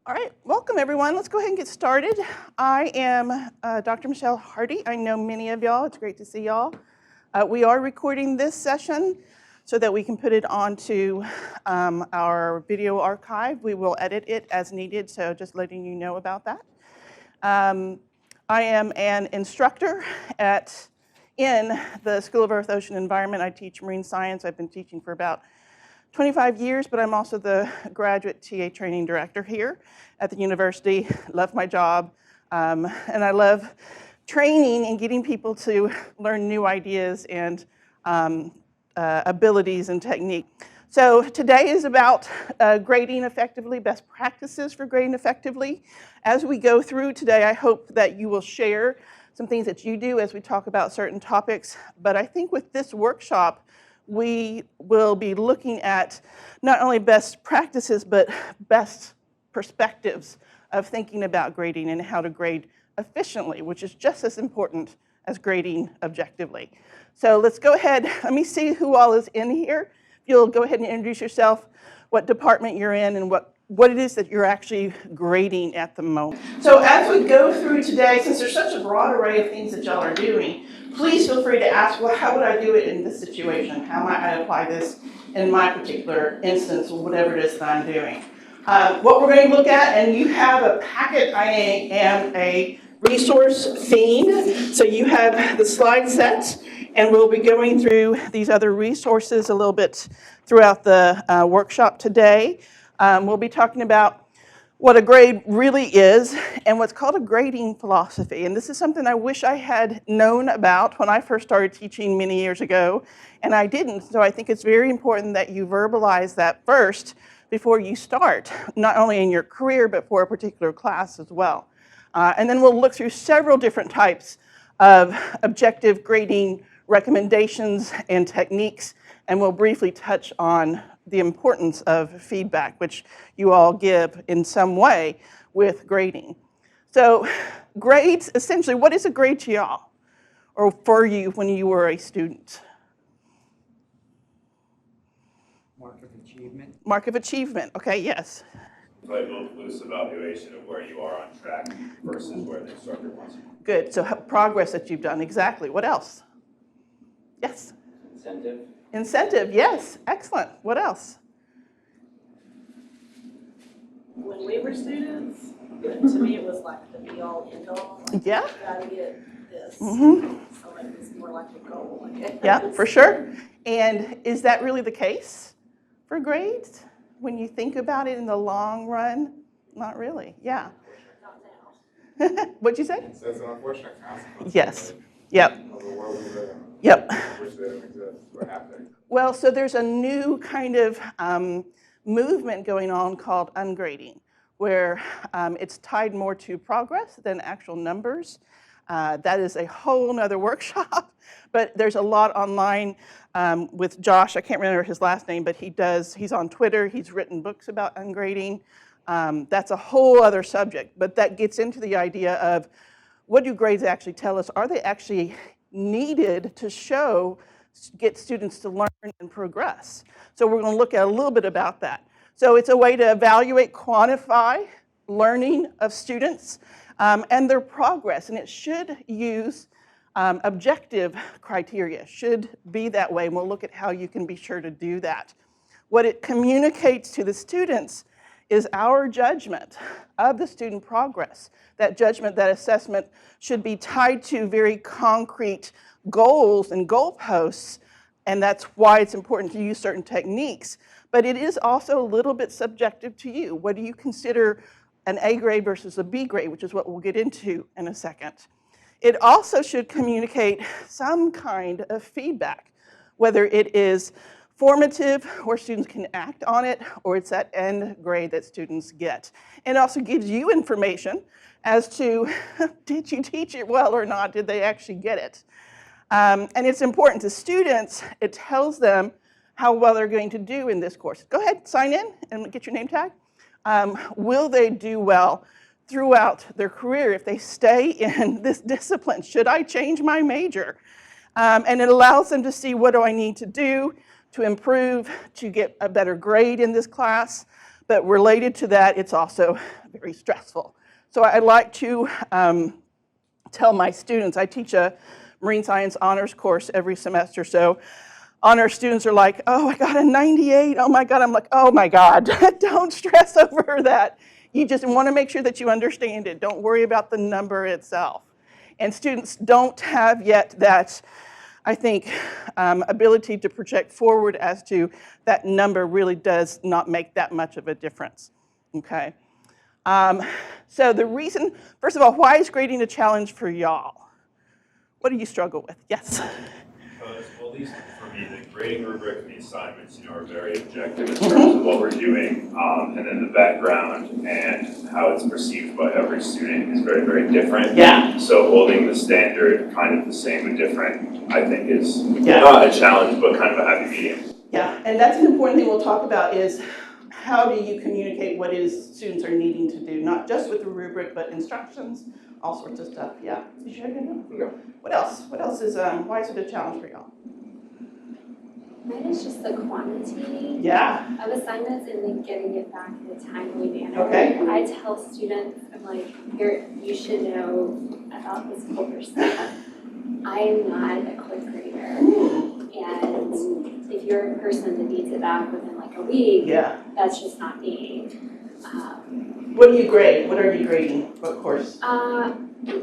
All right, welcome everyone. Let's go ahead and get started. I am Dr. Michelle Hardy. I know many of y'all. It's great to see y'all. We are recording this session so that we can put it onto our video archive. We will edit it as needed, so just letting you know about that. I am an instructor in the School of Earth, Ocean, and Environment. I teach marine science. I've been teaching for about 25 years, but I'm also the graduate TA training director here at the university. Love my job, and I love training and getting people to learn new ideas and abilities and technique. So today is about grading effectively, best practices for grading effectively. As we go through today, I hope that you will share some things that you do as we talk about certain topics, but I think with this workshop, we will be looking at not only best practices, but best perspectives of thinking about grading and how to grade efficiently, which is just as important as grading objectively. So let's go ahead. Let me see who all is in here. If you'll go ahead and introduce yourself, what department you're in, and what it is that you're actually grading at the moment. So as we go through today, since there's such a broad array of things that y'all are doing, please feel free to ask, well, how would I do it in this situation? How might I apply this in my particular instance, or whatever it is that I'm doing? What we're going to look at, and you have a packet. I am a resource fiend, so you have the slide set, and we'll be going through these other resources a little bit throughout the workshop today. We'll be talking about what a grade really is and what's called a grading philosophy. And this is something I wish I had known about when I first started teaching many years ago, and I didn't. So I think it's very important that you verbalize that first before you start, not only in your career, but for a particular class as well. And then we'll look through several different types of objective grading recommendations and techniques, and we'll briefly touch on the importance of feedback, which you all give in some way with grading. So grades, essentially, what is a grade to y'all, or for you when you were a student? Mark of achievement. Mark of achievement, okay, yes. Like a loose evaluation of where you are on track versus where the instructor wants you. Good, so progress that you've done, exactly. What else? Yes? Incentive. Incentive, yes, excellent. What else? When we were students, to me it was like the be-all, end-all. Like, Yeah. You gotta get this. Mm-hmm. So it was more like a goal, I guess. Yeah, for sure. And is that really the case for grades? When you think about it in the long run? Not really, yeah. Not now. What'd you say? So it's an unfortunate consequence. Yes. Yep. Of the world we live in. Yep. Which they don't exist. What happened? Well, so there's a new kind of movement going on called ungrading, where it's tied more to progress than actual numbers. That is a whole nother workshop, but there's a lot online with Josh. I can't remember his last name, but he's on Twitter. He's written books about ungrading. That's a whole other subject, but that gets into the idea of what do grades actually tell us? Are they actually needed to get students to learn and progress? So we're going to look at a little bit about that. So it's a way to evaluate, quantify learning of students and their progress, and it should use objective criteria, should be that way, and we'll look at how you can be sure to do that. What it communicates to the students is our judgment of the student progress. That judgment, that assessment should be tied to very concrete goals and goalposts, and that's why it's important to use certain techniques. But it is also a little bit subjective to you. What do you consider an A grade versus a B grade, which is what we'll get into in a second. It also should communicate some kind of feedback, whether it is formative, where students can act on it, or it's that end grade that students get. It also gives you information as to, did you teach it well or not? Did they actually get it? And it's important to students. It tells them how well they're going to do in this course. Go ahead, sign in and get your name tag. Will they do well throughout their career if they stay in this discipline? Should I change my major? And it allows them to see, what do I need to do to improve, to get a better grade in this class, But related to that, it's also very stressful. So I like to tell my students, I teach a marine science honors course every semester, so honor students are like, oh, I got a 98, oh my God. I'm like, oh my God, don't stress over that. You just want to make sure that you understand it. Don't worry about the number itself. And students don't have yet that, I think, ability to project forward as to that number really does not make that much of a difference, okay? So the reason, first of all, why is grading a challenge for y'all? What do you struggle with? Yes? Well, at least for me, the grading rubric and the assignments, are very objective in terms of what we're doing, and then the background and how it's perceived by every student is very, very different. Yeah. So holding the standard kind of the same and different, I think is Yeah. not a challenge, but kind of a happy medium. Yeah, and that's an important thing we'll talk about is how do you communicate what it is students are needing to do, not just with the rubric, but instructions, all sorts of stuff. Yeah, did you have anything? No. What else? What else is, why is it a challenge for y'all? Mine is just the quantity Yeah. of assignments and then getting it back in a timely manner. Okay. I tell students, I'm like, you should know about this whole stuff. I am not a quick grader. And if you're a person that needs it back within like a week, Yeah. that's just not me. What do you grade? What are you grading? What course?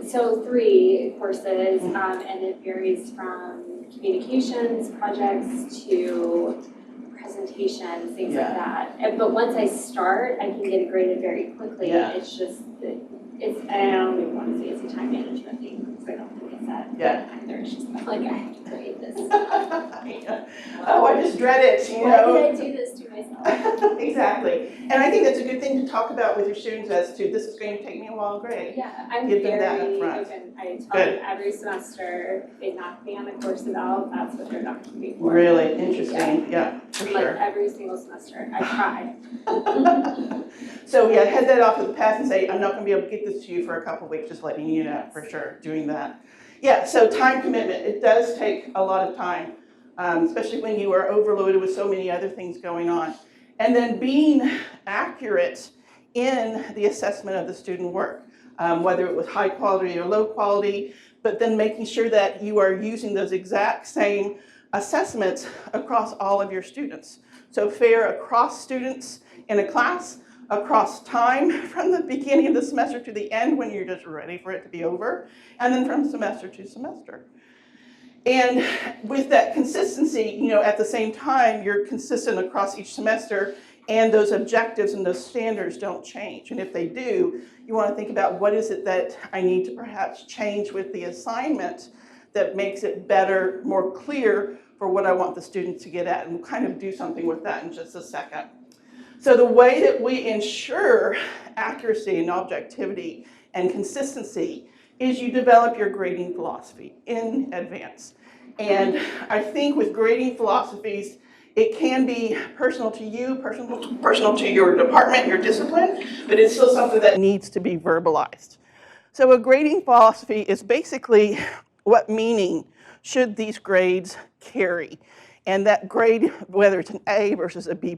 So 3 courses, and it varies from communications projects to presentations, things like that. But once I start, I can get it graded very quickly. Yeah. It's just, I don't even want to say it's a time management thing, because I don't think it's that either. It's just like, I have to grade this. Oh, I just dread it, Why did I do this to myself? Exactly. And I think that's a good thing to talk about with your students as to this is going to take me a while to grade. Yeah, I'm Give them that very up front. open. I tell Good. them every semester, if they knock me on the course about, that's what they're knocking me for. Really interesting. Yeah, for Like sure. every single semester, I try. So yeah, head that off to the past and say, I'm not going to be able to get this to you for a couple of weeks, just letting you know for sure, doing that. Yeah, so time commitment, it does take a lot of time, especially when you are overloaded with so many other things going on. And then being accurate in the assessment of the student work, whether it was high quality or low quality, but then making sure that you are using those exact same assessments across all of your students. So fair across students in a class, across time from the beginning of the semester to the end when you're just ready for it to be over, and then from semester to semester. And with that consistency, at the same time, you're consistent across each semester, and those objectives and those standards don't change. And if they do, you want to think about what is it that I need to perhaps change with the assignment that makes it better, more clear for what I want the student to get at. And we'll kind of do something with that in just a second. So the way that we ensure accuracy and objectivity and consistency is you develop your grading philosophy in advance. And I think with grading philosophies, it can be personal to you, personal to your department, your discipline, but it's still something that needs to be verbalized. So a grading philosophy is basically what meaning should these grades carry. And that grade, whether it's an A versus a B+,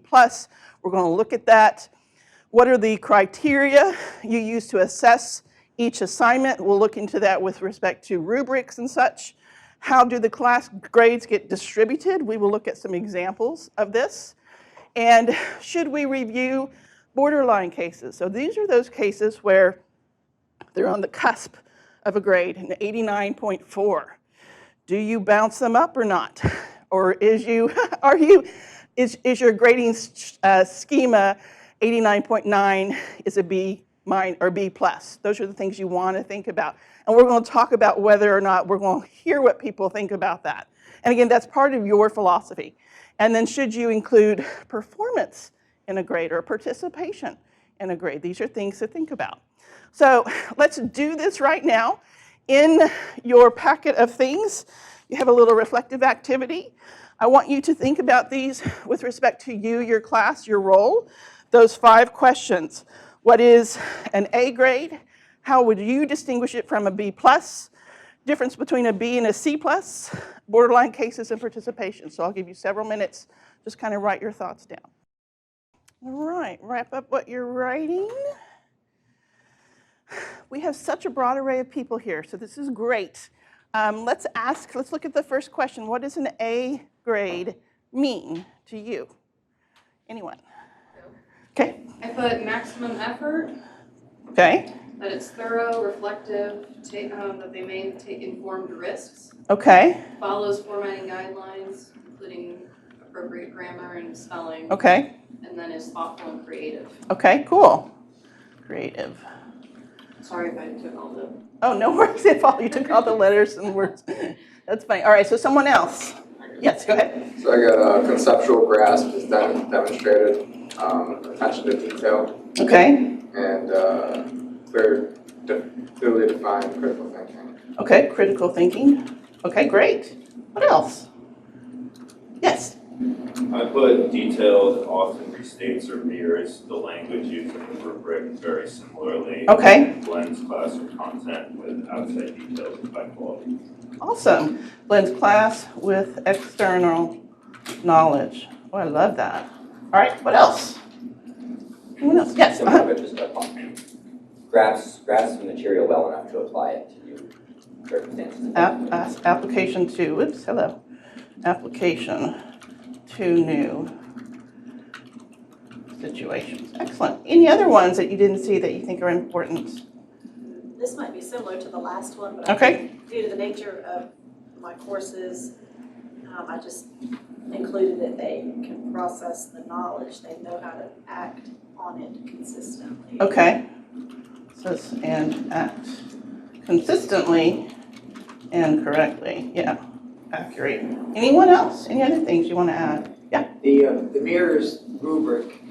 we're going to look at that. What are the criteria you use to assess each assignment? We'll look into that with respect to rubrics and such. How do the class grades get distributed? We will look at some examples of this. And should we review borderline cases? So these are those cases where they're on the cusp of a grade, an 89.4. Do you bounce them up or not? Or is your grading schema 89.9 is a B- or B+? Those are the things you want to think about. And we're going to talk about whether or not we're going to hear what people think about that. And again, that's part of your philosophy. And then should you include performance in a grade or participation in a grade? These are things to think about. So let's do this right now. In your packet of things, you have a little reflective activity. I want you to think about these with respect to you, your class, your role. Those 5 questions. What is an A grade? How would you distinguish it from a B+? Difference between a B and a C+? Borderline cases and participation. So I'll give you several minutes. Just kind of write your thoughts down. All right, wrap up what you're writing. We have such a broad array of people here, so this is great. Let's look at the first question. What does an A grade mean to you? Anyone? Okay. I put maximum effort, Okay. that it's thorough, reflective, that they may take informed risks, Okay. follows formatting guidelines, including appropriate grammar and spelling, Okay. and then is thoughtful and creative. Okay, cool. Creative. Sorry if I took all the. Oh, no worries at all. You took all the letters and words. That's fine. All right, so someone else. Yes, go ahead. So I got conceptual grasp is demonstrated, attention to detail, Okay. and clearly defined critical thinking. Okay, critical thinking. Okay, great. What else? Yes. I put detailed often restates or mirrors the language used in the rubric very similarly. Okay. Blends class or content with outside details of high quality. Awesome. Blends class with external knowledge. Oh, I love that. All right, what else? Anyone else? Yes. Some of it just grasps the material well enough to apply it to new circumstances. Application to, oops, hello. Application to new situations. Excellent. Any other ones that you didn't see that you think are important? This might be similar to the last one, but Okay. due to the nature of my courses, I just included that they can process the knowledge, they know how to act on it consistently. Okay. Says and act consistently and correctly. Yeah, accurate. Anyone else? Any other things you want to add? Yeah. The mirrors rubric,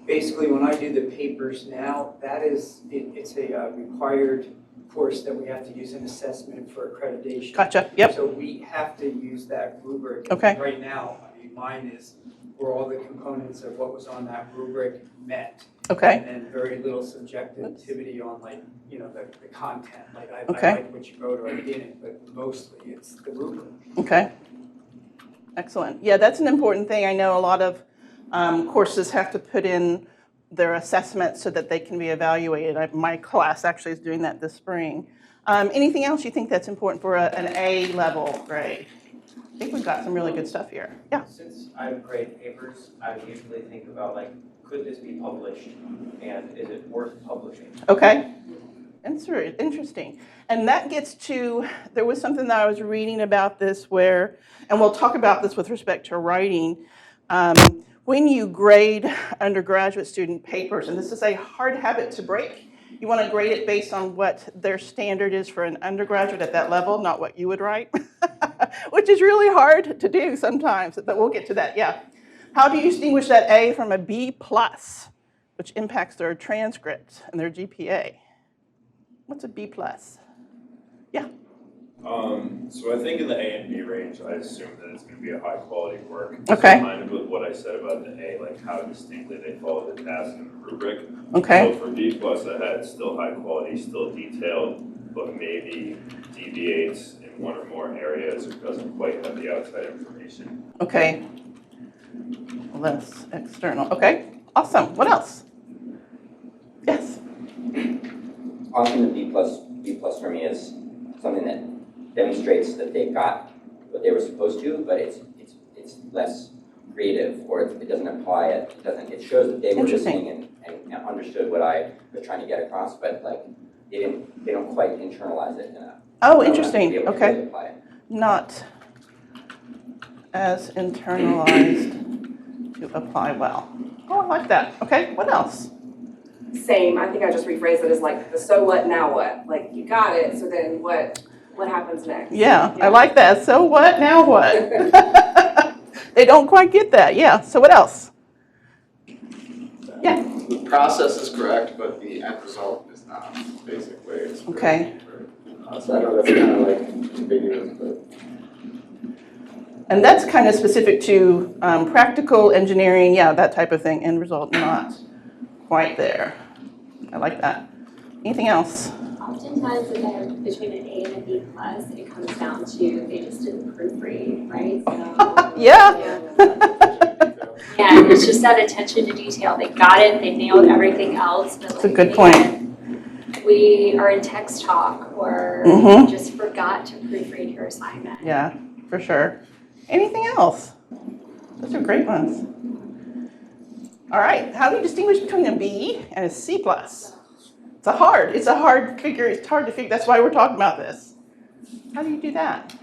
basically when I do the papers now, it's a required course that we have to use an assessment for accreditation. Gotcha. Yep. So we have to use that rubric. Okay. Right now, I mean, mine is where all the components of what was on that rubric met. Okay. And then very little subjectivity on the content. Like I Okay. like what you wrote or I didn't, but mostly it's the rubric. Okay. Excellent. Yeah, that's an important thing. I know a lot of courses have to put in their assessments so that they can be evaluated. My class actually is doing that this spring. Anything else you think that's important for an A-level grade? I think we've got some really good stuff here. Yeah. Since I grade papers, I usually think about could this be published and is it worth publishing? Okay. Interesting. And that gets to, there was something that I was reading about this where, and we'll talk about this with respect to writing, when you grade undergraduate student papers, and this is a hard habit to break, you want to grade it based on what their standard is for an undergraduate at that level, not what you would write, which is really hard to do sometimes, but we'll get to that, yeah. How do you distinguish that A from a B+, which impacts their transcript and their GPA? What's a B+? Yeah. So I think in the A and B range, I assume that it's going to be a high quality work. Okay. So kind of with what I said about the A, like how distinctly they follow the task in the rubric. Okay. So for B+, I had still high quality, still detailed, but maybe deviates in one or more areas or doesn't quite have the outside information. Okay. Less external. Okay. Awesome. What else? Yes. Often the B plus for me is something that demonstrates that they got what they were supposed to, but it's less creative, or it doesn't apply it. It shows that they were listening and understood what I was trying to get across, but they don't quite internalize it enough. Oh, interesting. To be able to Okay. really apply it. Not as internalized to apply well. Oh, I like that. Okay. What else? Same. I think I just rephrased it as the so what, now what? You got it, so then what happens next? Yeah, I like that. So what? Now what? They don't quite get that. Yeah. So what else? Yeah. The process is correct, but the end result is not, basically. It's Okay. so I know that's kind of ambiguous, but. And that's kind of specific to practical engineering, yeah, that type of thing. End result not quite there. I like that. Anything else? Oftentimes, between an A and a B+, it comes down to they just didn't proofread, right? So, Yeah. And it's just that attention to detail. They got it, they nailed everything else. But That's a good point. We are in text talk or Mhm. just forgot to proofread your assignment. Yeah, for sure. Anything else? Those are great ones. All right, how do you distinguish between a B and a C+? It's a hard figure, it's hard to figure, that's why we're talking about this. How do you do that?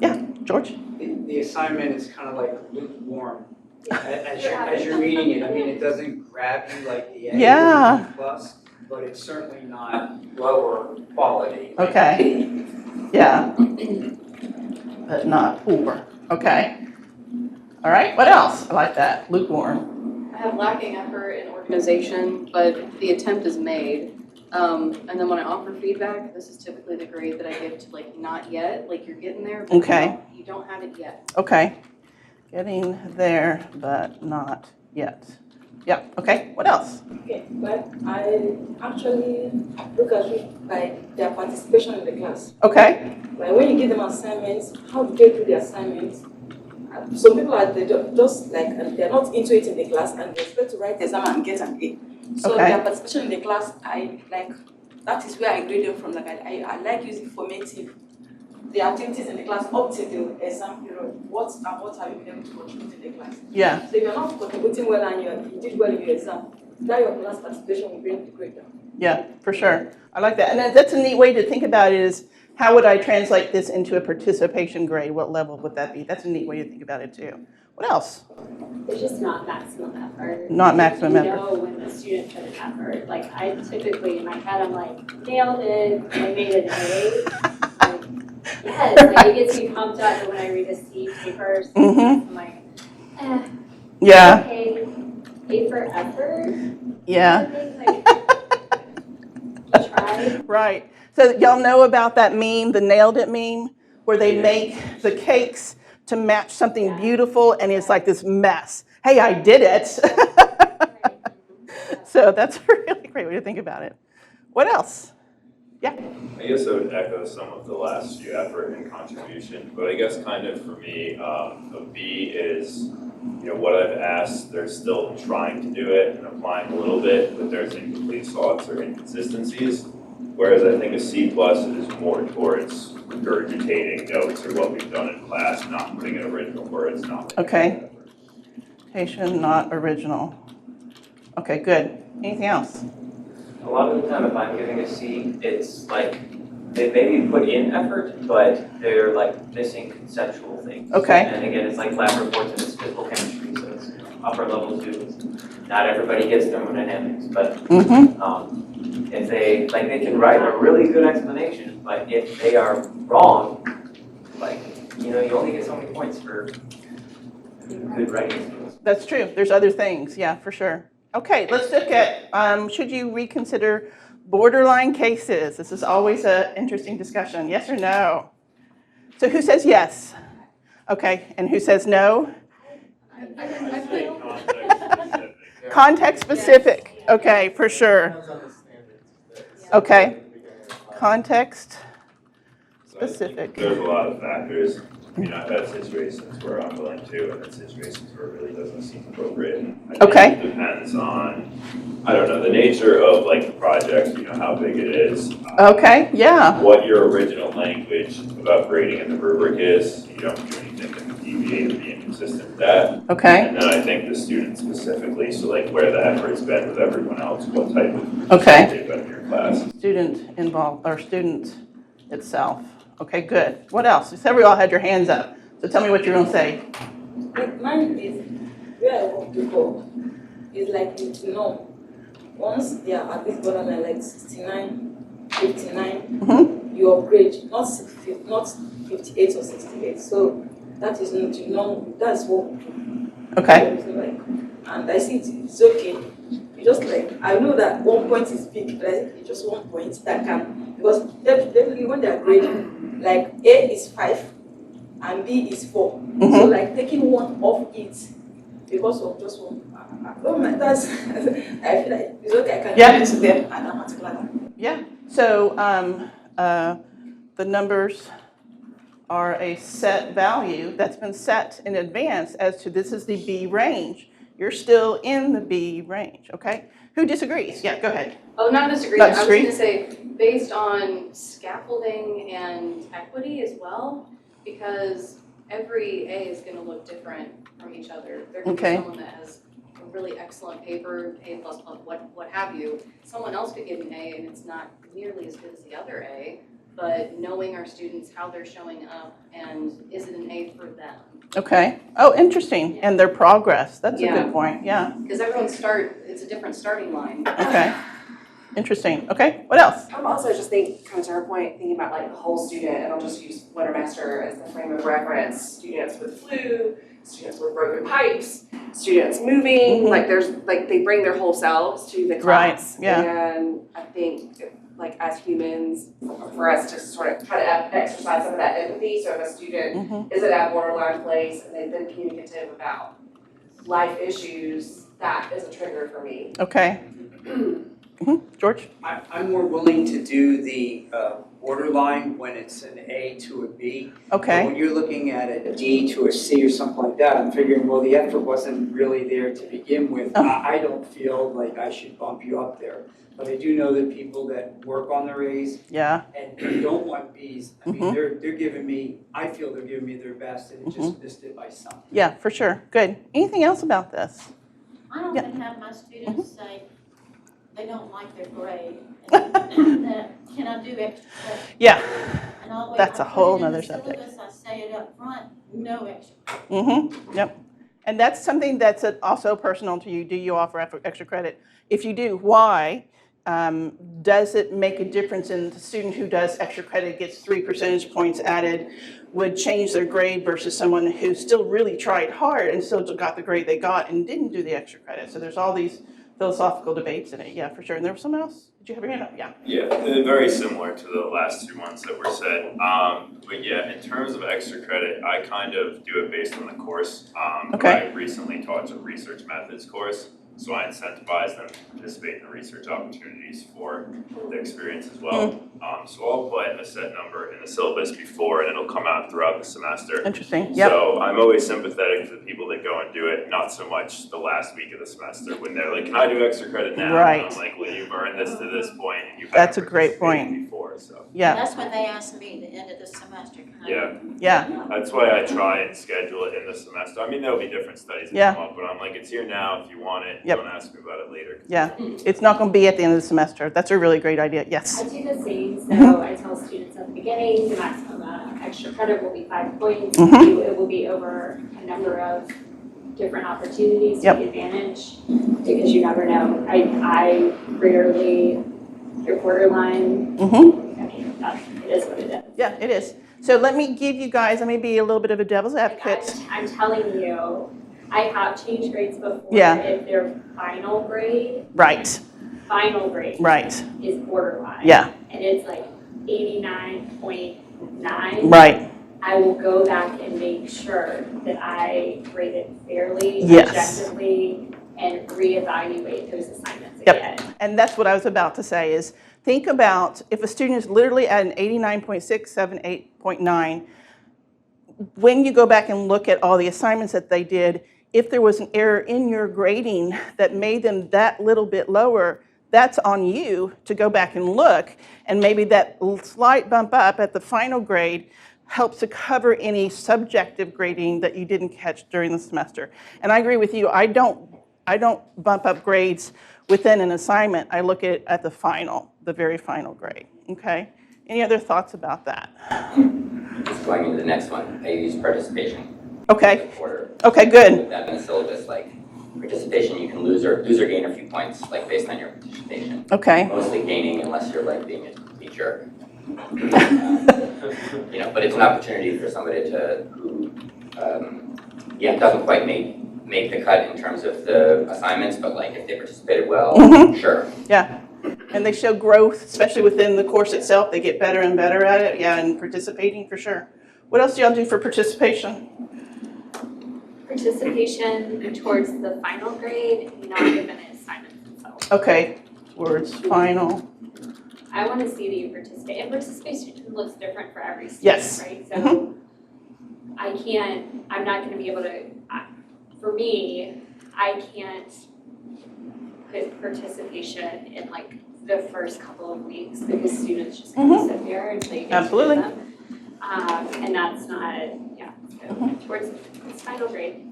Yeah, George? The assignment is kind of like lukewarm. As you're reading it, I mean, it doesn't grab you like the A Yeah. or the B plus, but it's certainly not lower quality. Okay. Yeah. But not poor. Okay. All right, what else? I like that, lukewarm. I have lacking effort in organization, but the attempt is made. And then when I offer feedback, this is typically the grade that I give to like not yet, like you're getting there, but Okay. you don't have it yet. Okay. Getting there, but not yet. Yeah, okay, what else? Okay, but I actually look at it by their participation in the class. Okay. Like when you give them assignments, how do they do the assignments? Some people are they just like they're not into it in the class and they expect to write the exam and get an A. So Okay. their participation in the class, I like that is where I grade them from. Like I like using formative the activities in the class up to the exam period. What have you been able to contribute in the class? Yeah. So if you're not contributing well and you did well in your exam, that your class participation will bring the grade down. Yeah, for sure. I like that. And that's a neat way to think about it is how would I translate this into a participation grade? What level would that be? That's a neat way to think about it too. What else? It's just not maximum effort. Not maximum You effort. know when the student put an effort. Like I typically in my head I'm like, nailed it, I made an A. Like, yes, like, it gets me pumped up when I read a C paper. I'm like, Yeah. okay, A for effort. Yeah. Like, try. Right. So y'all know about that meme, the nailed it meme, where they make the cakes to match something beautiful and it's like this mess. Hey, I did it. So that's a really great way to think about it. What else? Yeah. I guess I would echo some of the last few effort and contribution, but I guess kind of for me, a B is, what I've asked, they're still trying to do it and applying a little bit, but there's incomplete thoughts or inconsistencies. Whereas I think a C plus is more towards regurgitating notes or what we've done in class, not putting in original words, not. Okay. Patient, not original. Okay, good. Anything else? A lot of the time, if I'm giving a C, it's like they maybe put in effort, but they're like missing conceptual things. Okay. And again, it's like lab reports and it's physical chemistry, so it's upper level students. Not everybody gets thermodynamics, but if they can write a really good explanation, but if they are wrong, you only get so many points for good writing skills. That's true. There's other things. Yeah, for sure. Okay, let's look at, should you reconsider borderline cases? This is always an interesting discussion. Yes or no? So who says yes? Okay, and who says no? Context specific. Okay, for sure. Okay. Context specific. There's a lot of factors. I've had situations where I'm willing to, and then situations where it really doesn't seem appropriate. I think it depends on, I don't know, the nature of the project, how big it is. Okay, yeah. What your original language about grading in the rubric is. You don't do anything that would deviate or be inconsistent with that. Okay. And then I think the student specifically, so where the effort's been with everyone else, what type of they've been in your class. Student involved, or student itself. Okay, good. What else? You said we all had your hands up. So tell me what you're going to say. Mine is where I work before. It's like once they are at this borderline, like 69, 59, you upgrade, not 58 or 68. So that is that's what we do. Okay. And I see it's okay. You just I know that 1 point is big, but I think it's just 1 point that can, because definitely when they are grading, A is 5 and B is 4. So taking one off it because of just one. That's I feel like it's okay. I can give it to them at that particular time. Yeah. So the numbers are a set value that's been set in advance as to this is the B range. You're still in the B range, okay? Who disagrees? Yeah, go ahead. Oh, not disagree. Not I was disagree? gonna say, based on scaffolding and equity as well, because every A is gonna look different from each other. There could be Okay. someone that has a really excellent paper, A plus, what have you. Someone else could get an A and it's not nearly as good as the other A, but knowing our students, how they're showing up, and is it an A for them? Okay. Oh, interesting. And their progress. That's a Yeah. good point. Yeah. Because it's a different starting line. Okay. Interesting. Okay. What else? I'm also just thinking, kind of to her point, thinking about like the whole student, and I'll just use winter as the frame of reference. Students with flu, students with broken pipes, students moving, Mhm. like there's, like they bring their whole selves to the Right, class. yeah. And I think, like as humans, for us to sort of try to exercise some of that empathy, so if a student Mhm. is at that borderline place and they've been communicative about life issues, that is a trigger for me. Okay. George? I'm more willing to do the borderline when it's an A to a B. But Okay. when you're looking at a D to a C or something like that, I'm figuring, well, the effort wasn't really there to begin with. I don't feel like I should bump you up there. But I do know that people that work on their A's Yeah. and don't want B's, I mean, Mhm. they're giving me, I feel they're giving me their best and just missed it by something. Yeah, for sure. Good. Anything else about this? I Yeah. often have my students say they don't like their grade, and that, can I do extra credit? Yeah. And always, That's a I put whole it in the nother subject. syllabus, I say it up front, no extra. Yep. And that's something that's also personal to you. Do you offer extra credit? If you do, why? Does it make a difference in the student who does extra credit, gets 3 percentage points added, would change their grade versus someone who still really tried hard and still got the grade they got and didn't do the extra credit? So there's all these philosophical debates in it. Yeah, for sure. And there was someone else? Did you have your hand up? Yeah. Yeah, very similar to the last 2 months that were said. But yeah, in terms of extra credit, I kind of do it based on the course. Okay. I recently taught a research methods course, so I incentivize them to participate in the research opportunities for the experience as well. So I'll put a set number in the syllabus before, and it'll come out throughout the semester. Interesting. Yep. So I'm always sympathetic to the people that go and do it, not so much the last week of the semester when they're like, can I do extra credit now? Right. And I'm like, well, you've earned this to this point, and you've That's a great participated point. before, so. Yeah. That's when they ask me at the end of the semester, can I? Yeah, Yeah. that's why I try and schedule it in the semester. I mean, there'll be different studies that Yeah. come up, but I'm like, it's here now if you want it. Yep. Don't ask me about it later. Yeah. It's not going to be at the end of the semester. That's a really great idea. I Yes. do the same, so I tell students at the beginning, the maximum extra credit will be 5 points. Mhm. It will be over a number of different opportunities to Yep. take advantage, because you never know. I rarely, your borderline, Mm-hmm. I mean, it is what it is. Yeah, it is. So let me give you guys, let me be a little bit of a devil's Like, advocate. I'm telling you, I have changed grades before. Yeah. If their final grade Right. Right. is borderline. Yeah. And it's like 89.9. Right. I will go back and make sure that I grade it fairly, Yes. objectively, and reevaluate those assignments Yep. again. And that's what I was about to say is think about if a student is literally at an 89.6, 7, 8.9, when you go back and look at all the assignments that they did, if there was an error in your grading that made them that little bit lower, that's on you to go back and look, and maybe that slight bump up at the final grade helps to cover any subjective grading that you didn't catch during the semester. And I agree with you, I don't bump up grades within an assignment. I look at the final, the very final grade, okay? Any other thoughts about that? Just going into the next one, I use participation. Okay, Order. okay, good. Put that in the syllabus, like participation, you can lose or gain a few points, like based on your participation. Okay. Mostly gaining unless you're like being a jerk. You know, but it's an opportunity for somebody who doesn't quite make the cut in terms of the assignments, but like if they participated well, sure. Yeah, and they show growth, especially within the course itself. They get better and better at it, yeah, and participating for sure. What else do y'all do for participation? Participation towards the final grade, not given the assignments themselves. Okay, towards final. I want to see that you participate, and participation looks different for every student, Yes. right? So I'm not gonna be able to, for me, I can't put participation in like the first couple of weeks because students just kind of sit there until you get to know Absolutely. them. And that's not, so towards it's final grade.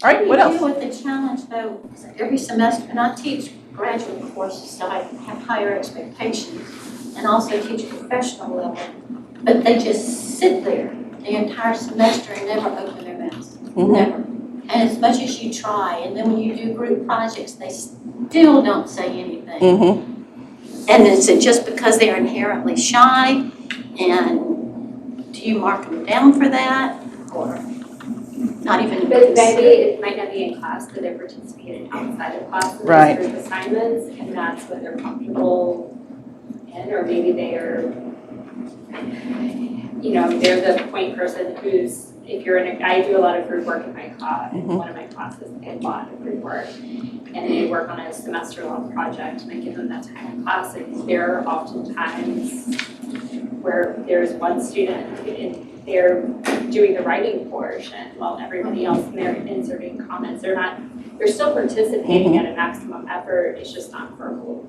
All right, what How do you else? deal with the challenge though, because every semester, and I teach graduate courses, so I have higher expectations, and also teach a professional level, but they just sit there the entire semester and never open their mouths, never. And as much as you try, and then when you do group projects, they still don't say anything. And is it just because they're inherently shy, and do you mark them down for that, or not even? But maybe it might not be in class, but they're participating outside of class in Right. those group assignments, and that's what they're comfortable in, or maybe they are, they're the point person who's, if you're in I do a lot of group work in my class, in one of my classes, I have a lot of group work, and they work on a semester-long project, and I give them that time in class, and there are oftentimes where there's one student and they're doing the writing portion while everybody else and they're inserting comments. They're still participating at a maximum effort, it's just not verbal.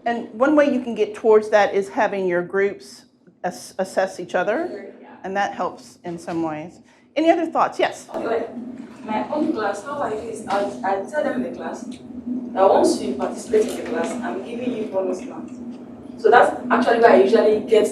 And one way you can get towards that is having your groups assess each other, and that helps in some ways. Any other thoughts? Yes? Like my own class, how I do is I tell them in the class that once you participate in the class, I'm giving you bonus marks. So that's actually where I usually get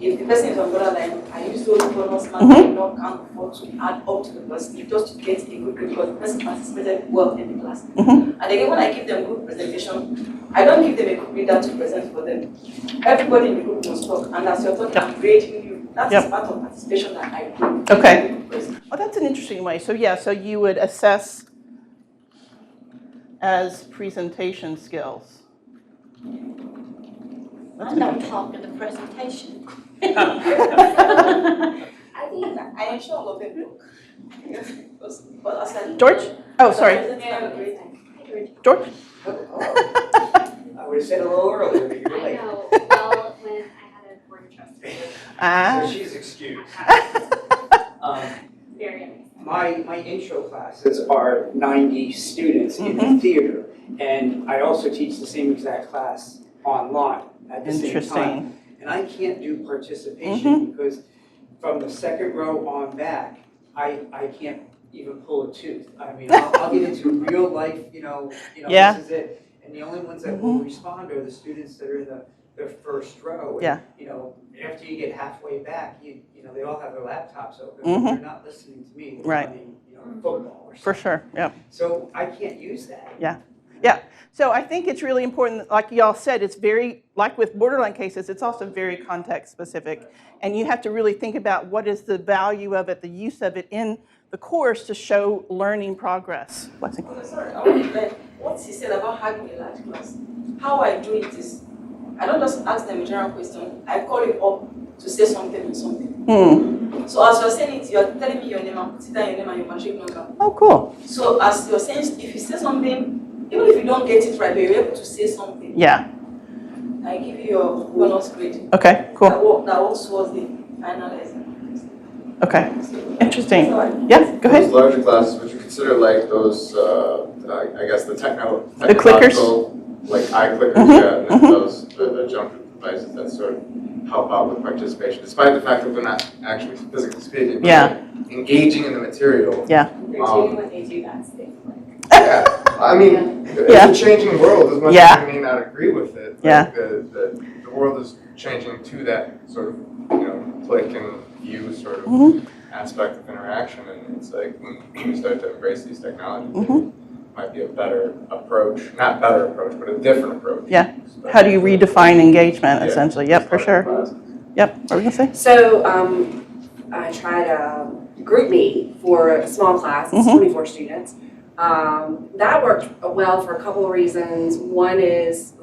if the person is on borderline, I use those bonus marks and not count for to add up to the person just to get a good grade because the person participated well in the class. And again, when I give them good presentation, I don't give them a group leader to present for them. Everybody in the group must talk, and as you're talking, I'm grading you. That's part of participation that I do. Okay. Well, that's an interesting way. So yeah, so you would assess as presentation skills. I don't talk in the presentation. I ensure all of them look. George? Oh, sorry. George? I would have said a little earlier, but you're I late. know, well, when I had a board of trustees. So she's excused. Very amazing. My intro classes are 90 students in the theater, and I also teach the same exact class online at the same time. Interesting. And I can't do participation because from the second row on back, I can't even pull a tooth. I mean, I'll get into real life, Yeah. this is it. And the only ones that will respond are the students that are in the first row. And, Yeah. After you get halfway back, they all have their laptops open, but they're not listening to me. They're Right. playing, football or something. For sure, yep. So I can't use that. Yeah. So I think it's really important, like y'all said, it's very, like with borderline cases, it's also very context specific. And you have to really think about what is the value of it, the use of it in the course to show learning progress. Blessing. Sorry, I want to what he said about having a large class. How I do it is, I don't just ask them a general question, I call it up to say something and something. So as you're saying it, you're telling me your name, I'm putting down your name and your machine number. Oh, cool. So as you're saying, if you say something, even if you don't get it right, but you're able to say something, Yeah. I give you your bonus grade. Okay, cool. That works towards the final exam. Okay. Interesting. So Yeah, go ahead. Those larger classes, would you consider like those, I guess the clickers? technological, like eye clickers, and those, the jump devices that sort of help out with participation, despite the fact that they're not actually physically speaking, but they're engaging in the material. Yeah. They're doing what they do best, they Yeah, I mean, it's a changing world as much as we may not agree with it. Yeah. The world is changing to that sort of, click and view sort of aspect of interaction, and it's like when we start to embrace these technologies, it might be a better approach, not better approach, but a different approach. Yeah. How do you redefine engagement, essentially? Yep, for sure. Yep, what were we gonna say? So I tried GroupMe for a small class, it's 24 students. That worked well for a couple of reasons. One is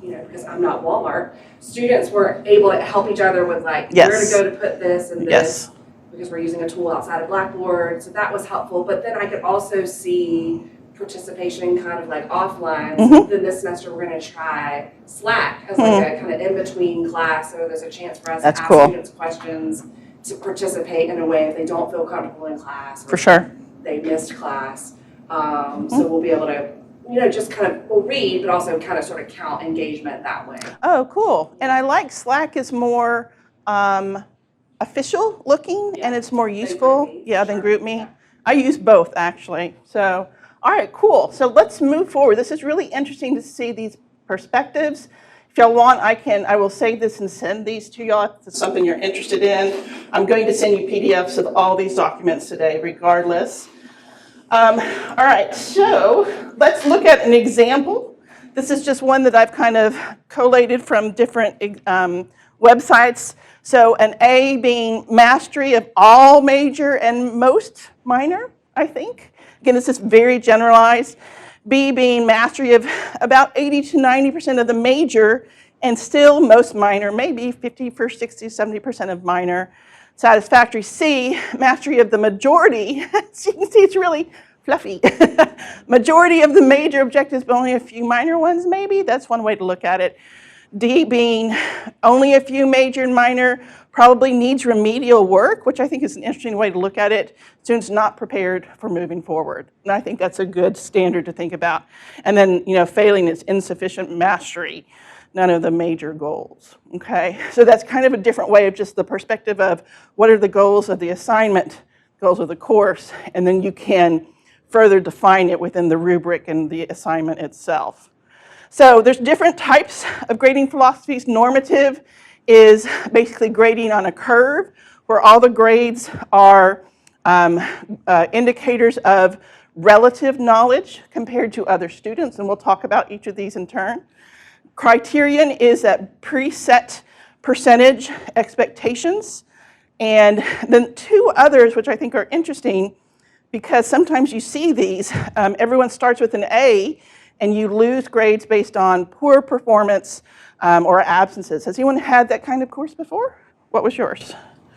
because I'm not Walmart, students were able to help each other with where to go to put this and this, because we're using a tool outside of Blackboard, so that was helpful. But then I could also see participation kind of offline. So then this semester we're going to try Slack as a kind of in-between class, so there's a chance for us to ask students questions to participate in a way if they don't feel comfortable in class. For sure. They missed class. So we'll be able to, just kind of, we'll read, but also kind of sort of count engagement that way. Oh, cool. And I like Slack is more official looking and it's more useful. Than GroupMe. I use both actually. So, all right, cool. So let's move forward. This is really interesting to see these perspectives. If y'all want, I will save this and send these to y'all if it's something you're interested in. I'm going to send you PDFs of all these documents today, regardless. All right, so let's look at an example. This is just one that I've kind of collated from different websites. So an A being mastery of all major and most minor, I think. Again, this is very generalized. B being mastery of about 80 to 90% of the major and still most minor, maybe 50, 60, 70% of minor. Satisfactory. C, mastery of the majority. So you can see it's really fluffy. Majority of the major objectives, but only a few minor ones, maybe. That's one way to look at it. D being only a few major and minor, probably needs remedial work, which I think is an interesting way to look at it. Students not prepared for moving forward. And I think that's a good standard to think about. And then, failing is insufficient mastery, none of the major goals, okay? So that's kind of a different way of just the perspective of what are the goals of the assignment, goals of the course, and then you can further define it within the rubric and the assignment itself. So there's different types of grading philosophies. Normative is basically grading on a curve where all the grades are indicators of relative knowledge compared to other students, and we'll talk about each of these in turn. Criterion is that preset percentage expectations. And then two others, which I think are interesting, because sometimes you see these, everyone starts with an A, and you lose grades based on poor performance or absences. Has anyone had that kind of course before? What was yours?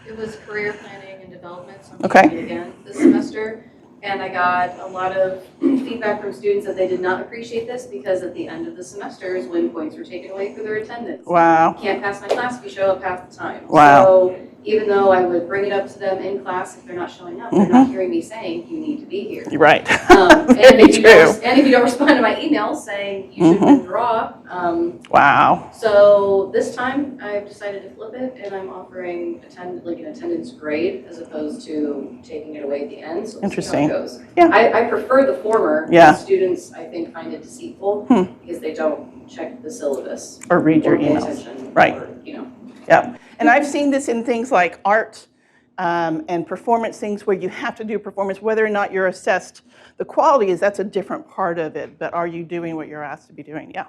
It was career planning and development, so I'm Okay. taking it again this semester. And I got a lot of feedback from students that they did not appreciate this because at the end of the semester is when points were taken away for their attendance. Wow. You can't pass my class if you show up half the time. Wow. So even though I would bring it up to them in class, if they're not showing up, they're not hearing me saying, you need to be here. You're right. And Very if you true. don't respond to my emails saying you should withdraw. Wow. So this time I've decided to flip it and I'm offering an attendance grade as opposed to taking it away at the end. So we'll see how Interesting. it goes. Yeah. I prefer the former. Yeah. Students, I think, find it deceitful because they don't check the syllabus. Or read your pay emails. attention, Right. or, Yeah. And I've seen this in things like art and performance things where you have to do performance, whether or not you're assessed. The quality is that's a different part of it, but are you doing what you're asked to be doing? Yeah.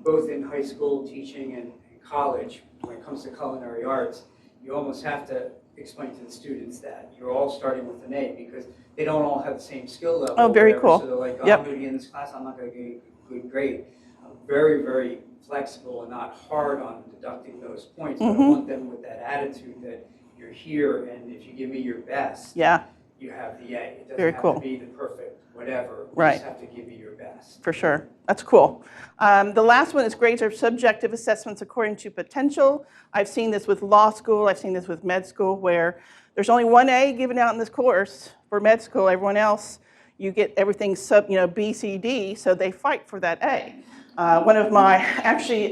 Both in high school teaching and college, when it comes to culinary arts, you almost have to explain to the students that you're all starting with an A because they don't all have the same skill level. Oh, very cool. So they're like, oh, Yep. I'm going to be in this class, I'm not going to get a good grade. I'm very, very flexible and not hard on deducting those points, but I want them with that attitude that you're here and if you give me your best, Yeah. you have the A. It doesn't Very have cool. to be the perfect whatever. You Right. just have to give me your best. For sure. That's cool. The last one is grades are subjective assessments according to potential. I've seen this with law school. I've seen this with med school where there's only one A given out in this course for med school. Everyone else, you get everything B, C, D, so they fight for that A. One of my, actually,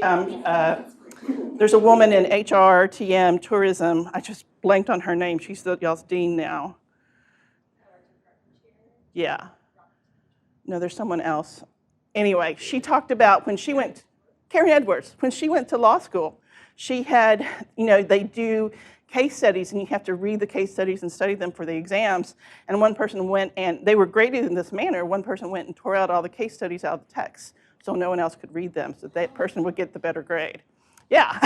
there's a woman in HR, TM, tourism. I just blanked on her name. She's y'all's dean now. Yeah. No, there's someone else. Anyway, she talked about when she went, Karen Edwards, when she went to law school, she had, they do case studies and you have to read the case studies and study them for the exams. And one person went and they were graded in this manner. One person went and tore out all the case studies out of the text so no one else could read them. So that person would get the better grade. Yeah.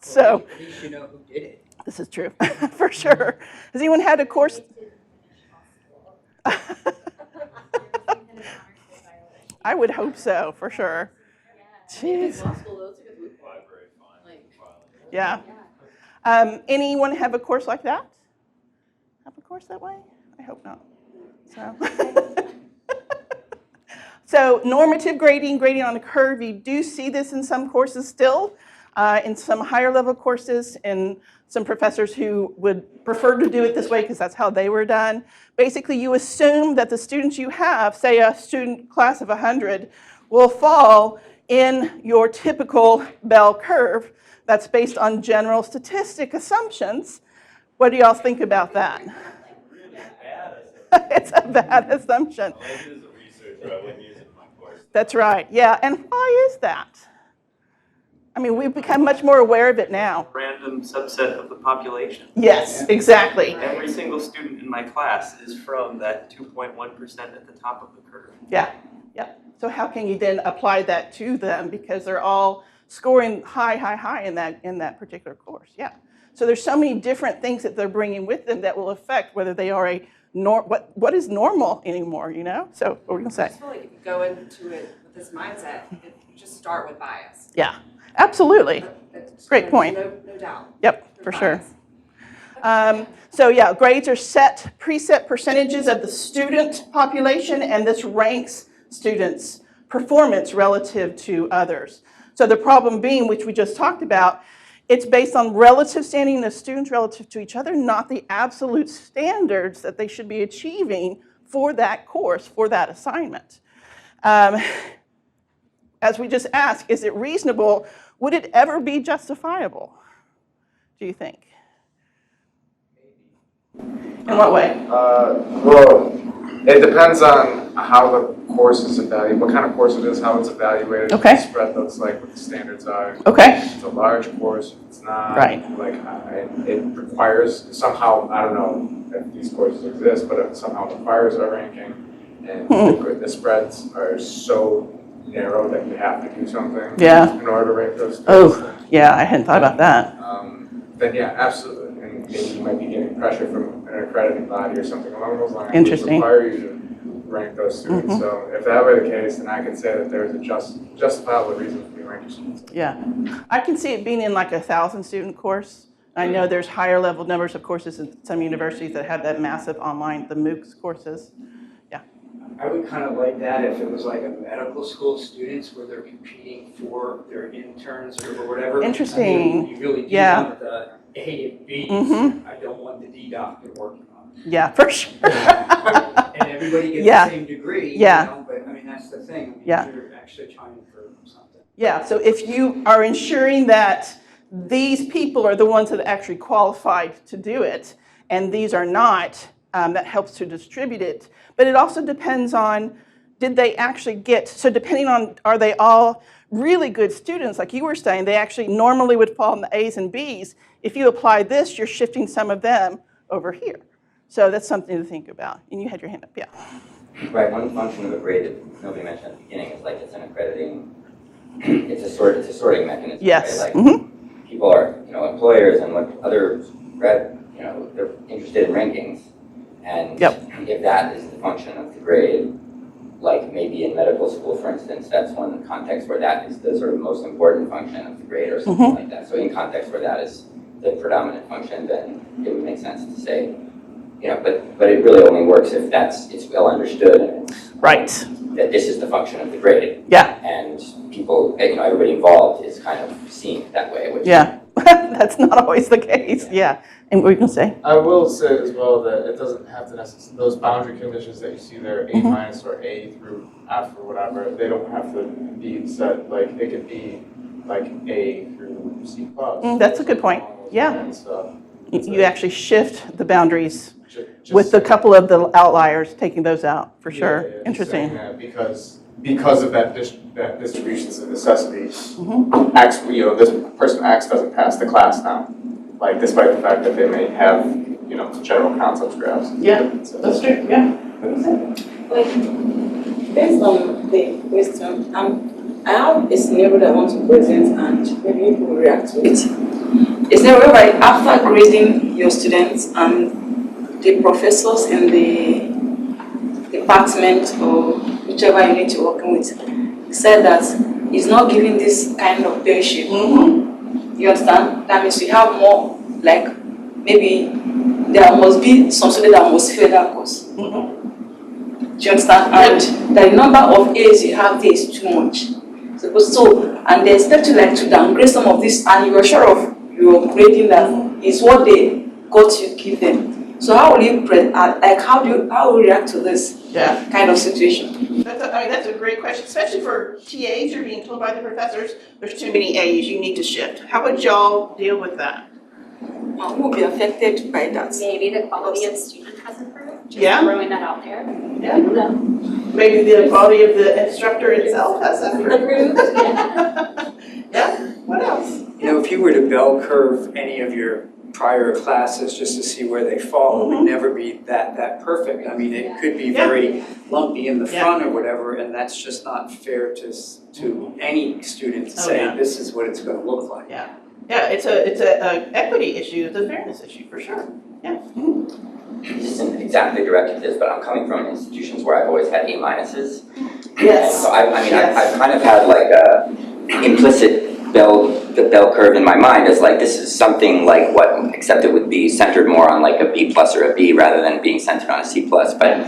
So At least you know who did it. this is true, for sure. Has anyone had a course? I would hope so, for sure. Jeez. Law school, though, it's a good move. Library, fine. Yeah. Anyone have a course like that? Have a course that way? I hope not. So normative grading, grading on a curve, you do see this in some courses still, in some higher level courses, in some professors who would prefer to do it this way because that's how they were done. Basically, you assume that the students you have, say a student class of 100, will fall in your typical bell curve that's based on general statistic assumptions. What do y'all think about that? It's a bad assumption. I like it as a researcher, I wouldn't use it in my course. That's right, yeah, and why is that? I mean, we've become much more aware of it now. Random subset of the population. Yes, exactly. Every single student in my class is from that 2.1% at the top of the curve. Yeah, yeah. So how can you then apply that to them because they're all scoring high in that particular course? Yeah. So there's so many different things that they're bringing with them that will affect whether they are what is normal anymore, you know? So what were you gonna say? I just feel like if you go into it with this mindset, you just start with bias. Yeah, absolutely. Great point. No doubt. Yep, for sure. So yeah, grades are preset percentages of the student population, and this ranks students' performance relative to others. So the problem being, which we just talked about, it's based on relative standing of students relative to each other, not the absolute standards that they should be achieving for that course, for that assignment. As we just asked, is it reasonable? Would it ever be justifiable, do you think? In what way? Well, it depends on how the course is evaluated, what kind of course it is, how it's evaluated, Okay. what the spread looks like, what the standards are. Okay. If it's a large course, if it's not. Right. Like, it requires somehow, I don't know if these courses exist, but it somehow requires a ranking. And the spreads are so narrow that you have to do something Yeah. in order to rank those students. Oh, yeah, I hadn't thought about that. Then yeah, absolutely. And maybe you might be getting pressure from an accrediting body or something along those lines. Interesting. Which require you to rank those students. So if that were the case, then I could say that there's a justifiable reason for me ranking students. Yeah, I can see it being in like a 1,000-student course. I know there's higher level numbers of courses in some universities that have that massive online, the MOOCs courses. Yeah. I would kind of like that if it was like a medical school students where they're competing for their interns or whatever. Interesting. I mean, you really do Yeah. want the A and Bs. I don't want the D doctor working on it. Yeah, for sure. And everybody gets Yeah. the same degree, Yeah. you know, but I mean, that's the thing. I mean, Yeah. you're actually trying for something. Yeah, so if you are ensuring that these people are the ones that are actually qualified to do it, and these are not, that helps to distribute it. But it also depends on, did they actually get, so depending on, are they all really good students, like you were saying, they actually normally would fall in the A's and B's. If you apply this, you're shifting some of them over here. So that's something to think about. And you had your hand up, yeah. Right, one function of a grade that nobody mentioned at the beginning is like it's an accrediting, it's a sorting mechanism. Yes. Right? Like people are, employers and what other they're interested in rankings. And if that is the function of the grade, like maybe in medical school, for instance, that's one context where that is the sort of most important function of the grade or something like that. So in context where that is the predominant function, then it would make sense to say, but it really only works if it's well understood and it's, that this is the function of the grade. Yeah. And people, everybody involved is kind of seen it that way. Which that's not always the case. Yeah. And what were you going to say? I will say as well that it doesn't have to necessarily, those boundary conditions that you see there, A minus or A through F or whatever, they don't have to be set, like it could be like A through C plus. That's a good point. Yeah. So you actually shift the boundaries with a couple of the outliers, taking those out, for sure. Yeah, Interesting. That because of that distribution's a necessity, X, this person X doesn't pass the class now. Like, despite the fact that they may have, general concepts grasp. Yeah, that's true, yeah. Like, based on the question, I have a scenario that I want to present and maybe you will react to it. A scenario whereby after grading your students and the professors in the department or whichever you need to work with said that it's not giving this kind of peership. You understand? That means we have more, like, maybe there must be some student that must fail that course. Do you understand? And the number of A's you have there is too much. So and they expect you to downgrade some of this, and you are sure of your grading that is what they got to give them. So how will you how will you react to this kind of situation? That's a great question, especially for TAs. You're being told by the professors, there's too many A's, you need to shift. How would y'all deal with that? Who will be affected by that? Maybe the quality of the student has improved, just Yeah. throwing that out there. Yeah. I don't know. Maybe the quality of the instructor itself has improved. Improved, yeah. Yeah, what else? You know, if you were to bell curve any of your prior classes just to see where they fall, it would never be that perfect. I mean, it could be very lumpy in the front or whatever, and that's just not fair to any student to say, this is what it's gonna look like. Yeah, it's a equity issue, it's a fairness issue, for sure. Yeah. This isn't exactly directed to this, but I'm coming from institutions where I've always had A minuses. Yes. And so I've kind of had like a implicit the bell curve in my mind is like, this is something like what, except it would be centered more on like a B plus or a B rather than being centered on a C plus. But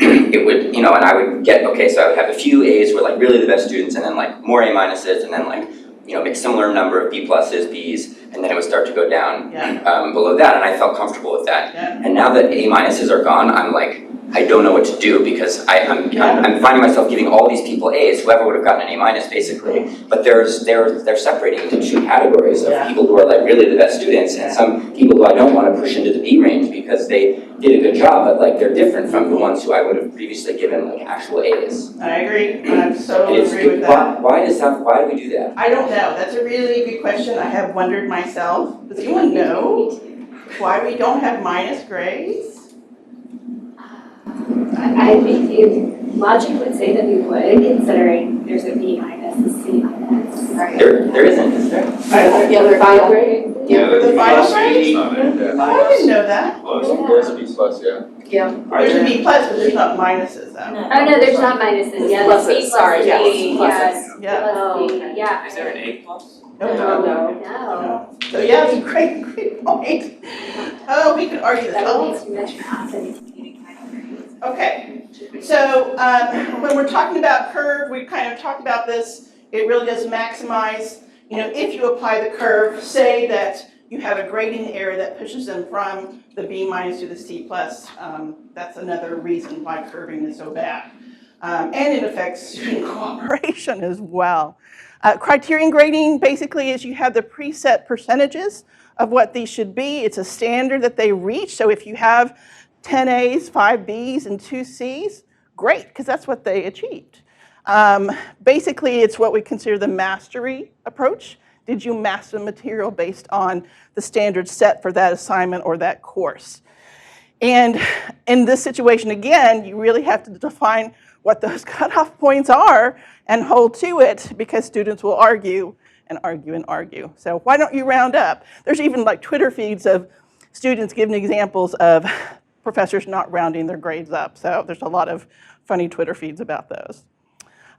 it would, and I would get, okay, so I would have a few A's who were like really the best students, and then like more A minuses, and then like, make similar number of B pluses, B's, and then it would start to go down below that, and I felt comfortable with that. Yeah. And now that A minuses are gone, I'm like, I don't know what to do, because I'm finding myself giving all these people A's, whoever would have gotten an A minus basically, but they're separating into two categories of people who are like really the best students, and some people who I don't want to push into the B range because they did a good job, but like they're different from the ones who I would have previously given like actual A's. I agree, I so agree with that. Why do we do that? I don't know, that's a really good question. I have wondered myself. Does anyone know why we don't have minus grades? I think logic would say that we would, considering there's a B minus, a C minus. Right. There isn't, is there? The other final grade? Yeah, for the final grade? Yeah. I didn't know that. There's a B plus, yeah. Yeah. There's a B plus, but there's not minuses though. Oh, no, there's not minuses, yeah, Pluses, the C plus sorry, D, yes, yes, Yeah. plus D, yeah. Is there an A plus? No. No. So yeah, it's a great point. Oh, we could argue that. That makes too much math and computing kind of grades. Okay, so when we're talking about curve, we kind of talked about this. It really does maximize, if you apply the curve, say that you have a grading error that pushes them from the B minus to the C plus. That's another reason why curving is so bad. And it affects student cooperation as well. Criterion grading basically is you have the preset percentages of what these should be. It's a standard that they reach. So if you have 10 A's, 5 B's, and 2 C's, great, because that's what they achieved. Basically, it's what we consider the mastery approach. Did you master the material based on the standards set for that assignment or that course? And in this situation, again, you really have to define what those cutoff points are and hold to it, because students will argue and argue and argue. So why don't you round up? There's even like Twitter feeds of students giving examples of professors not rounding their grades up. So there's a lot of funny Twitter feeds about those.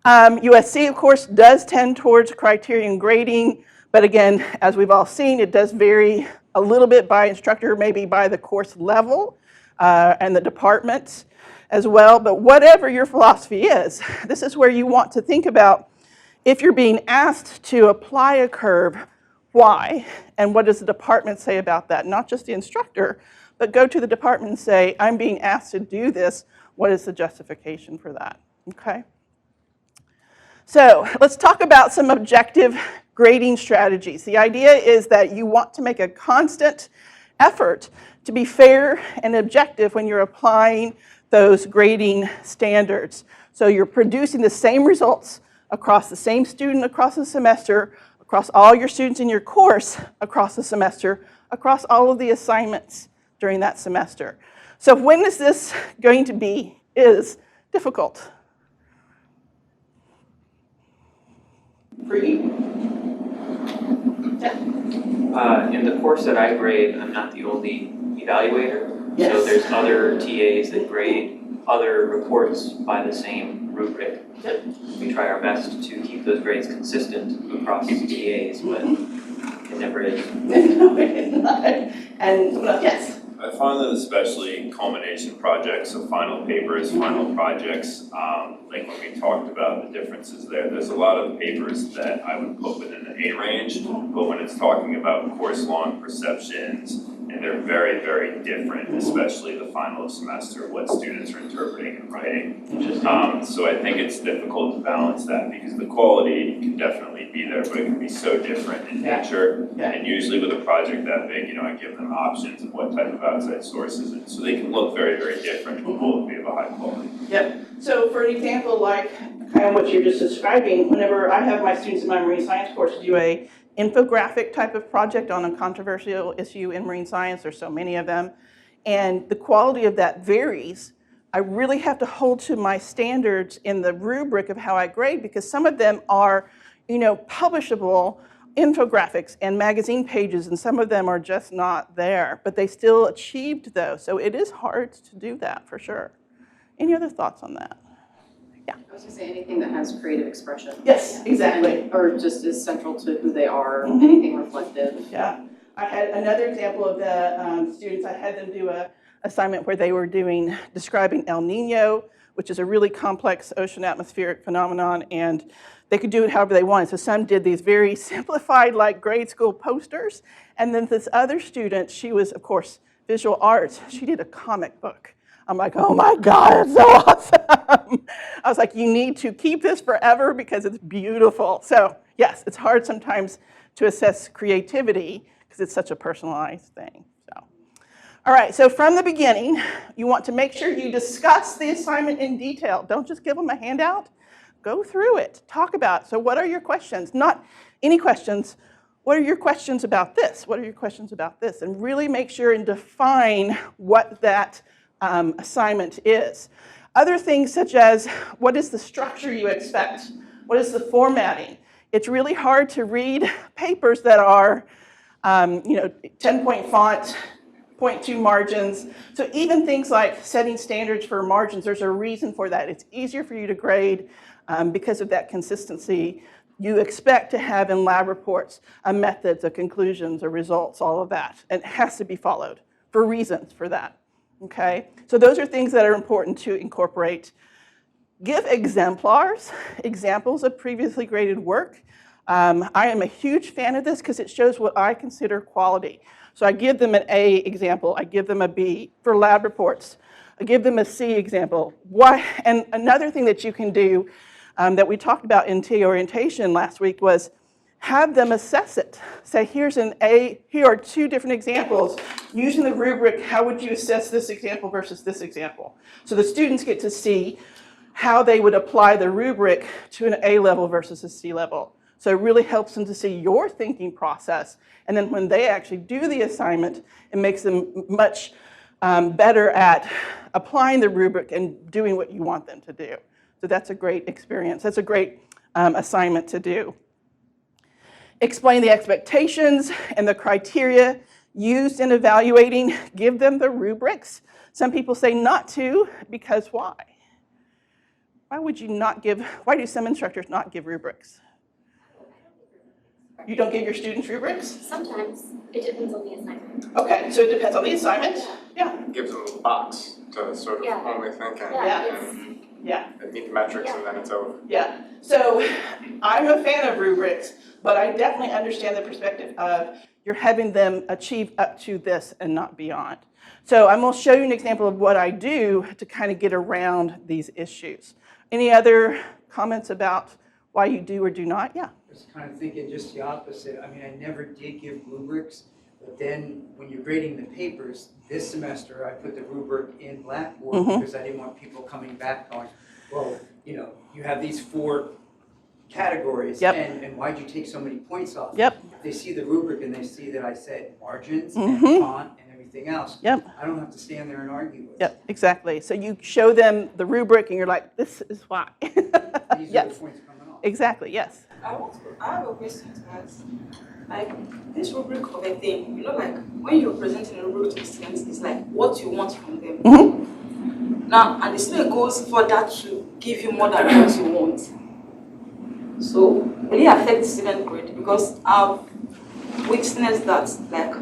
USC, of course, does tend towards criterion grading, but again, as we've all seen, it does vary a little bit by instructor, maybe by the course level and the department as well. But whatever your philosophy is, this is where you want to think about, if you're being asked to apply a curve, why? And what does the department say about that? Not just the instructor, but go to the department and say, I'm being asked to do this. What is the justification for that? Okay. So let's talk about some objective grading strategies. The idea is that you want to make a constant effort to be fair and objective when you're applying those grading standards. So you're producing the same results across the same student across the semester, across all your students in your course across the semester, across all of the assignments during that semester. So when is this going to be difficult? For you? Yeah. In the course that I grade, I'm not the only evaluator. Yes. So there's other TAs that grade other reports by the same rubric. Yep. We try our best to keep those grades consistent across TAs, but it never is. No, it is not. And yes? I find that especially culmination projects, so final papers, final projects, like when we talked about the differences there's a lot of papers that I would put within the A range, but when it's talking about course-long perceptions, and they're very, very different, especially the final semester, what students are interpreting and writing. So I think it's difficult to balance that because the quality can definitely be there, but it can be so different in nature. And usually with a project that big, I give them options of what type of outside sources, and so they can look very, very different, but both be of a high quality. Yep. So for an example, like kind of what you're just describing, whenever I have my students in my marine science course do a infographic type of project on a controversial issue in marine science, there's so many of them, and the quality of that varies, I really have to hold to my standards in the rubric of how I grade because some of them are, publishable infographics and magazine pages, and some of them are just not there, but they still achieved those. So it is hard to do that for sure. Any other thoughts on that? I was gonna say anything that has creative expression. Yes, exactly. Or just is central to who they are, anything reflective. Yeah. I had another example of the students, I had them do a assignment where they were describing El Nino, which is a really complex ocean atmospheric phenomenon, and they could do it however they wanted. So some did these very simplified, like grade school posters, and then this other student, she was, of course, visual arts, she did a comic book. I'm like, oh my God, it's so awesome. I was like, you need to keep this forever because it's beautiful. So yes, it's hard sometimes to assess creativity because it's such a personalized thing. So, all right, so from the beginning, you want to make sure you discuss the assignment in detail. Don't just give them a handout. Go through it, talk about it. So what are your questions? Not any questions. What are your questions about this? What are your questions about this? And really make sure and define what that assignment is. Other things such as what is the structure you expect? What is the formatting? It's really hard to read papers that are 10-point font, 0.2 margins. So even things like setting standards for margins, there's a reason for that. It's easier for you to grade because of that consistency. You expect to have in lab reports methods, conclusions, results, all of that. And it has to be followed for reasons for that. Okay, so those are things that are important to incorporate. Give exemplars, examples of previously graded work. I am a huge fan of this because it shows what I consider quality. So I give them an A example, I give them a B for lab reports, I give them a C example. And another thing that you can do that we talked about in TA orientation last week was have them assess it. Say, here are two different examples. Using the rubric, how would you assess this example versus this example? So the students get to see how they would apply the rubric to an A level versus a C level. So it really helps them to see your thinking process. And then when they actually do the assignment, it makes them much better at applying the rubric and doing what you want them to do. So that's a great experience. That's a great assignment to do. Explain the expectations and the criteria used in evaluating. Give them the rubrics. Some people say not to, because why? Why do some instructors not give rubrics? You don't give your students rubrics? Sometimes. It depends on the assignment. Okay, so it depends on the assignment? Yeah. It gives them a box to sort of only think and meet the metrics and then it's over. Yeah, so I'm a fan of rubrics, but I definitely understand the perspective of you're having them achieve up to this and not beyond. So I'm going to show you an example of what I do to kind of get around these issues. Any other comments about why you do or do not? Yeah. I was kind of thinking just the opposite. I mean, I never did give rubrics, but then when you're grading the papers, this semester I put the rubric in Blackboard because I didn't want people coming back going, well, you have these 4 categories, and why'd you take so many points off? If they see the rubric and they see that I said margins and font and everything else, I don't have to stand there and argue with it. Exactly. So you show them the rubric and you're like, this is why. These are the points coming off. Exactly, yes. I have a question to ask. Like this rubric of a thing, like when you're presenting a rubric to students, it's like what you want from them. Now, and the student goes further to give you more than what you want. So, will it affect the student grade? Because I've witnessed that, like,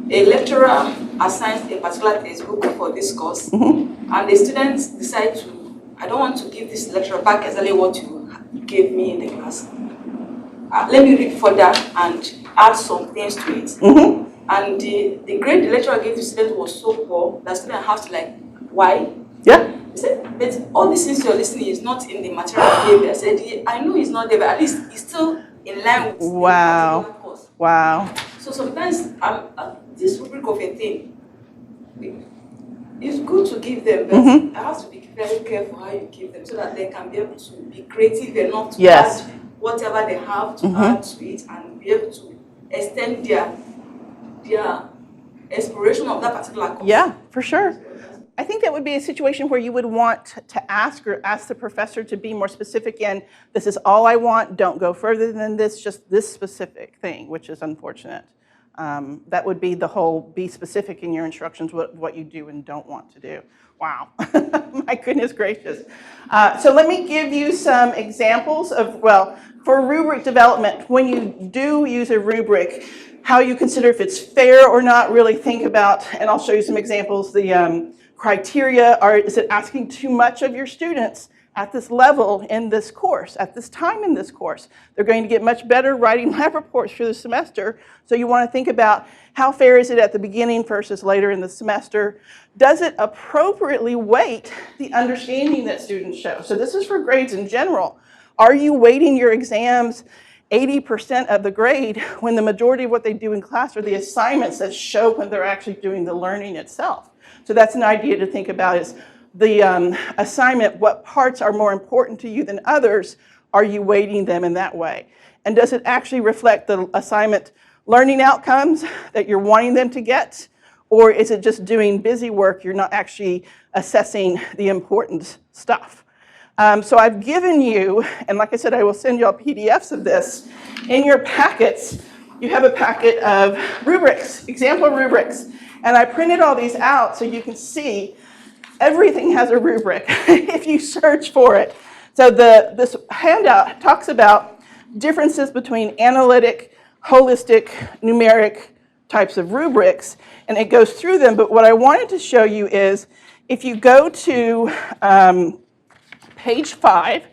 a lecturer assigns a particular textbook for this course, and the students decide to, I don't want to give this lecturer back exactly what you gave me in the class. Let me read further and add some things to it. And the grade the lecturer gave the student was so poor that student have to like, why? Yeah. He said, but all these things you're listening is not in the material I gave you. I said, yeah, I know it's not there, but at least it's still in line with the particular course. Wow. So sometimes this rubric of a thing, it's good to give them, but I have to be very careful how you give them so that they can be able to be creative enough to add whatever they have to add to it and be able to extend their exploration of that particular course. Yeah, for sure. I think that would be a situation where you would want to ask the professor to be more specific in, this is all I want, don't go further than this, just this specific thing, which is unfortunate. That would be the whole, be specific in your instructions, what you do and don't want to do. Wow, my goodness gracious. So let me give you some examples of, well, for rubric development, when you do use a rubric, how you consider if it's fair or not, really think about, and I'll show you some examples, the criteria, is it asking too much of your students at this level in this course, at this time in this course? They're going to get much better writing lab reports through the semester, so you want to think about how fair is it at the beginning versus later in the semester? Does it appropriately weight the understanding that students show? So this is for grades in general. Are you weighting your exams 80% of the grade when the majority of what they do in class are the assignments that show when they're actually doing the learning itself? So that's an idea to think about is the assignment, what parts are more important to you than others, are you weighting them in that way? And does it actually reflect the assignment learning outcomes that you're wanting them to get? Or is it just doing busy work, you're not actually assessing the important stuff? So I've given you, and like I said, I will send you all PDFs of this. In your packets, you have a packet of rubrics, example rubrics. And I printed all these out so you can see everything has a rubric if you search for it. So this handout talks about differences between analytic, holistic, numeric types of rubrics, and it goes through them. But what I wanted to show you is if you go to page 5,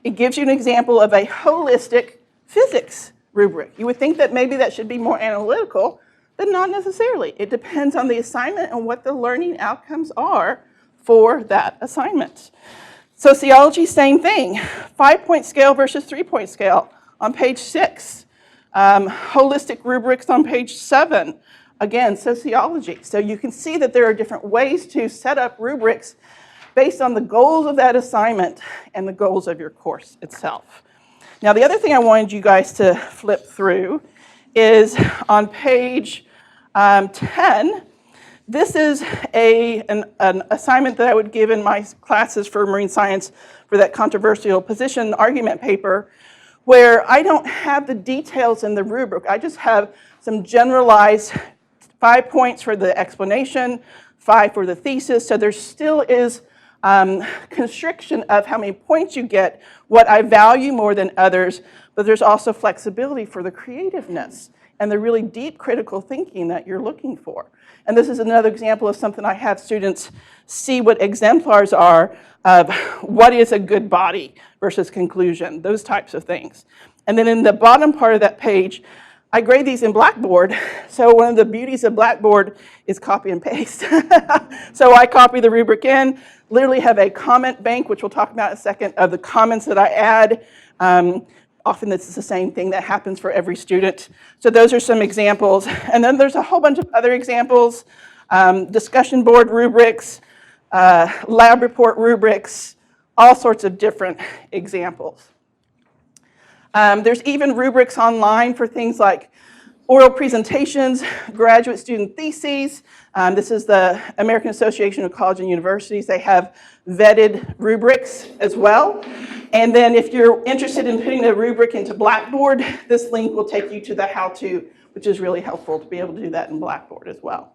it gives you an example of a holistic physics rubric. You would think that maybe that should be more analytical, but not necessarily. It depends on the assignment and what the learning outcomes are for that assignment. Sociology, same thing. 5-point scale versus 3-point scale on page 6. Holistic rubrics on page 7. Again, sociology. So you can see that there are different ways to set up rubrics based on the goals of that assignment and the goals of your course itself. Now, the other thing I wanted you guys to flip through is on page 10. This is an assignment that I would give in my classes for marine science for that controversial position argument paper, where I don't have the details in the rubric. I just have some generalized 5 points for the explanation, 5 for the thesis. So there still is constriction of how many points you get, what I value more than others, but there's also flexibility for the creativeness and the really deep critical thinking that you're looking for. And this is another example of something I have students see what exemplars are of what is a good body versus conclusion, those types of things. And then in the bottom part of that page, I grade these in Blackboard. So one of the beauties of Blackboard is copy and paste. So I copy the rubric in, literally have a comment bank, which we'll talk about in a second, of the comments that I add. Often this is the same thing that happens for every student. So those are some examples. And then there's a whole bunch of other examples, discussion board rubrics, lab report rubrics, all sorts of different examples. There's even rubrics online for things like oral presentations, graduate student theses. This is the American Association of Colleges and Universities. They have vetted rubrics as well. And then if you're interested in putting a rubric into Blackboard, this link will take you to the how-to, which is really helpful to be able to do that in Blackboard as well.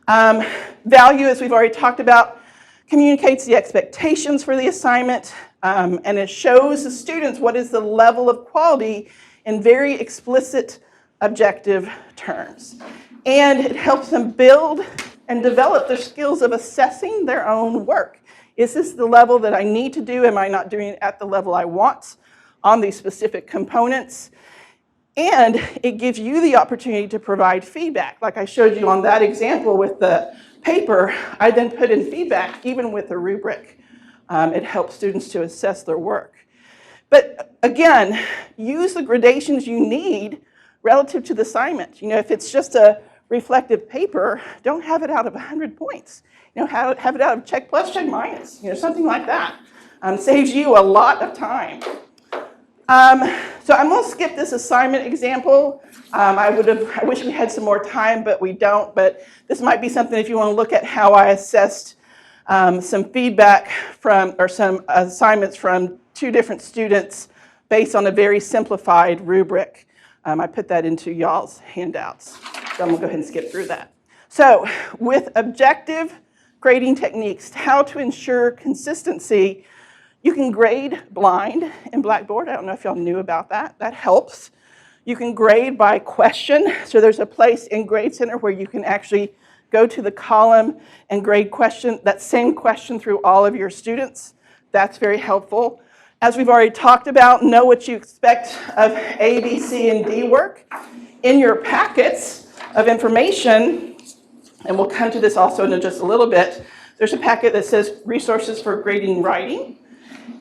Value, as we've already talked about, communicates the expectations for the assignment, and it shows the students what is the level of quality in very explicit objective terms. And it helps them build and develop their skills of assessing their own work. Is this the level that I need to do? Am I not doing it at the level I want on these specific components? And it gives you the opportunity to provide feedback. Like I showed you on that example with the paper, I then put in feedback even with the rubric. It helps students to assess their work. But again, use the gradations you need relative to the assignment. You know, if it's just a reflective paper, don't have it out of 100 points. You know, have it out of check plus, check minus, you know, something like that. Saves you a lot of time. So I'm going to skip this assignment example. I wish we had some more time, but we don't. But this might be something if you want to look at how I assessed some feedback from, or some assignments from 2 different students based on a very simplified rubric. I put that into y'all's handouts. So I'm going to go ahead and skip through that. So with objective grading techniques, how to ensure consistency, you can grade blind in Blackboard. I don't know if y'all knew about that. That helps. You can grade by question. So there's a place in Grade Center where you can actually go to the column and grade that same question through all of your students. That's very helpful. As we've already talked about, know what you expect of A, B, C, and D work. In your packets of information, and we'll come to this also in just a little bit, there's a packet that says resources for grading writing.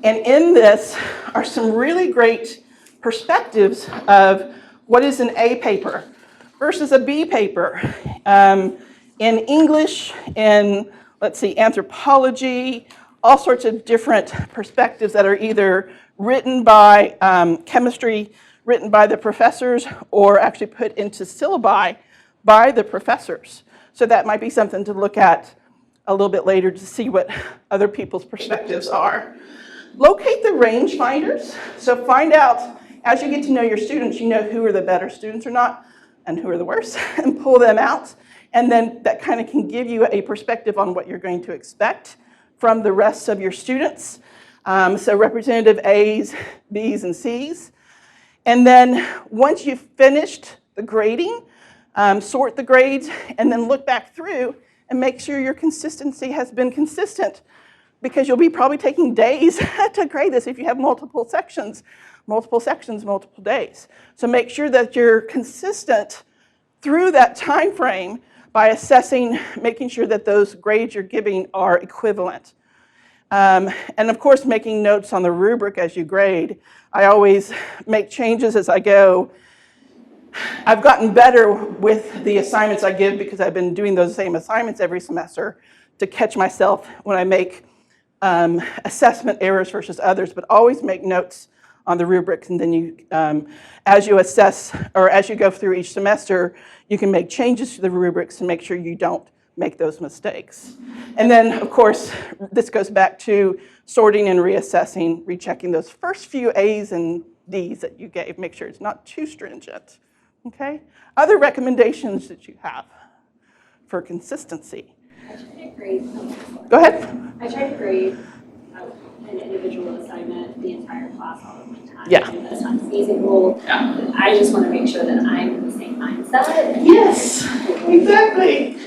And in this are some really great perspectives of what is an A paper versus a B paper. In English, in, let's see, anthropology, all sorts of different perspectives that are either written by chemistry, written by the professors, or actually put into syllabi by the professors. So that might be something to look at a little bit later to see what other people's perspectives are. Locate the range finders. So find out, as you get to know your students, you know who are the better students or not, and who are the worst, and pull them out. And then that kind of can give you a perspective on what you're going to expect from the rest of your students. So representative A's, B's, and C's. And then once you've finished the grading, sort the grades, and then look back through and make sure your consistency has been consistent, because you'll be probably taking days to grade this if you have multiple sections, multiple days. So make sure that you're consistent through that time frame by assessing, making sure that those grades you're giving are equivalent. And of course, making notes on the rubric as you grade. I always make changes as I go. I've gotten better with the assignments I give because I've been doing those same assignments every semester to catch myself when I make assessment errors versus others, but always make notes on the rubrics, and then you, as you assess, or as you go through each semester, you can make changes to the rubrics to make sure you don't make those mistakes. And then, of course, this goes back to sorting and reassessing, rechecking those first few A's and D's that you gave. Make sure it's not too stringent, okay? Other recommendations that you have for consistency? I try to grade. Go ahead. I try to grade an individual assignment, the entire class all at one time. Yeah. That's not feasible. Yeah. I just want to make sure that I'm in the same mindset. Yes, exactly.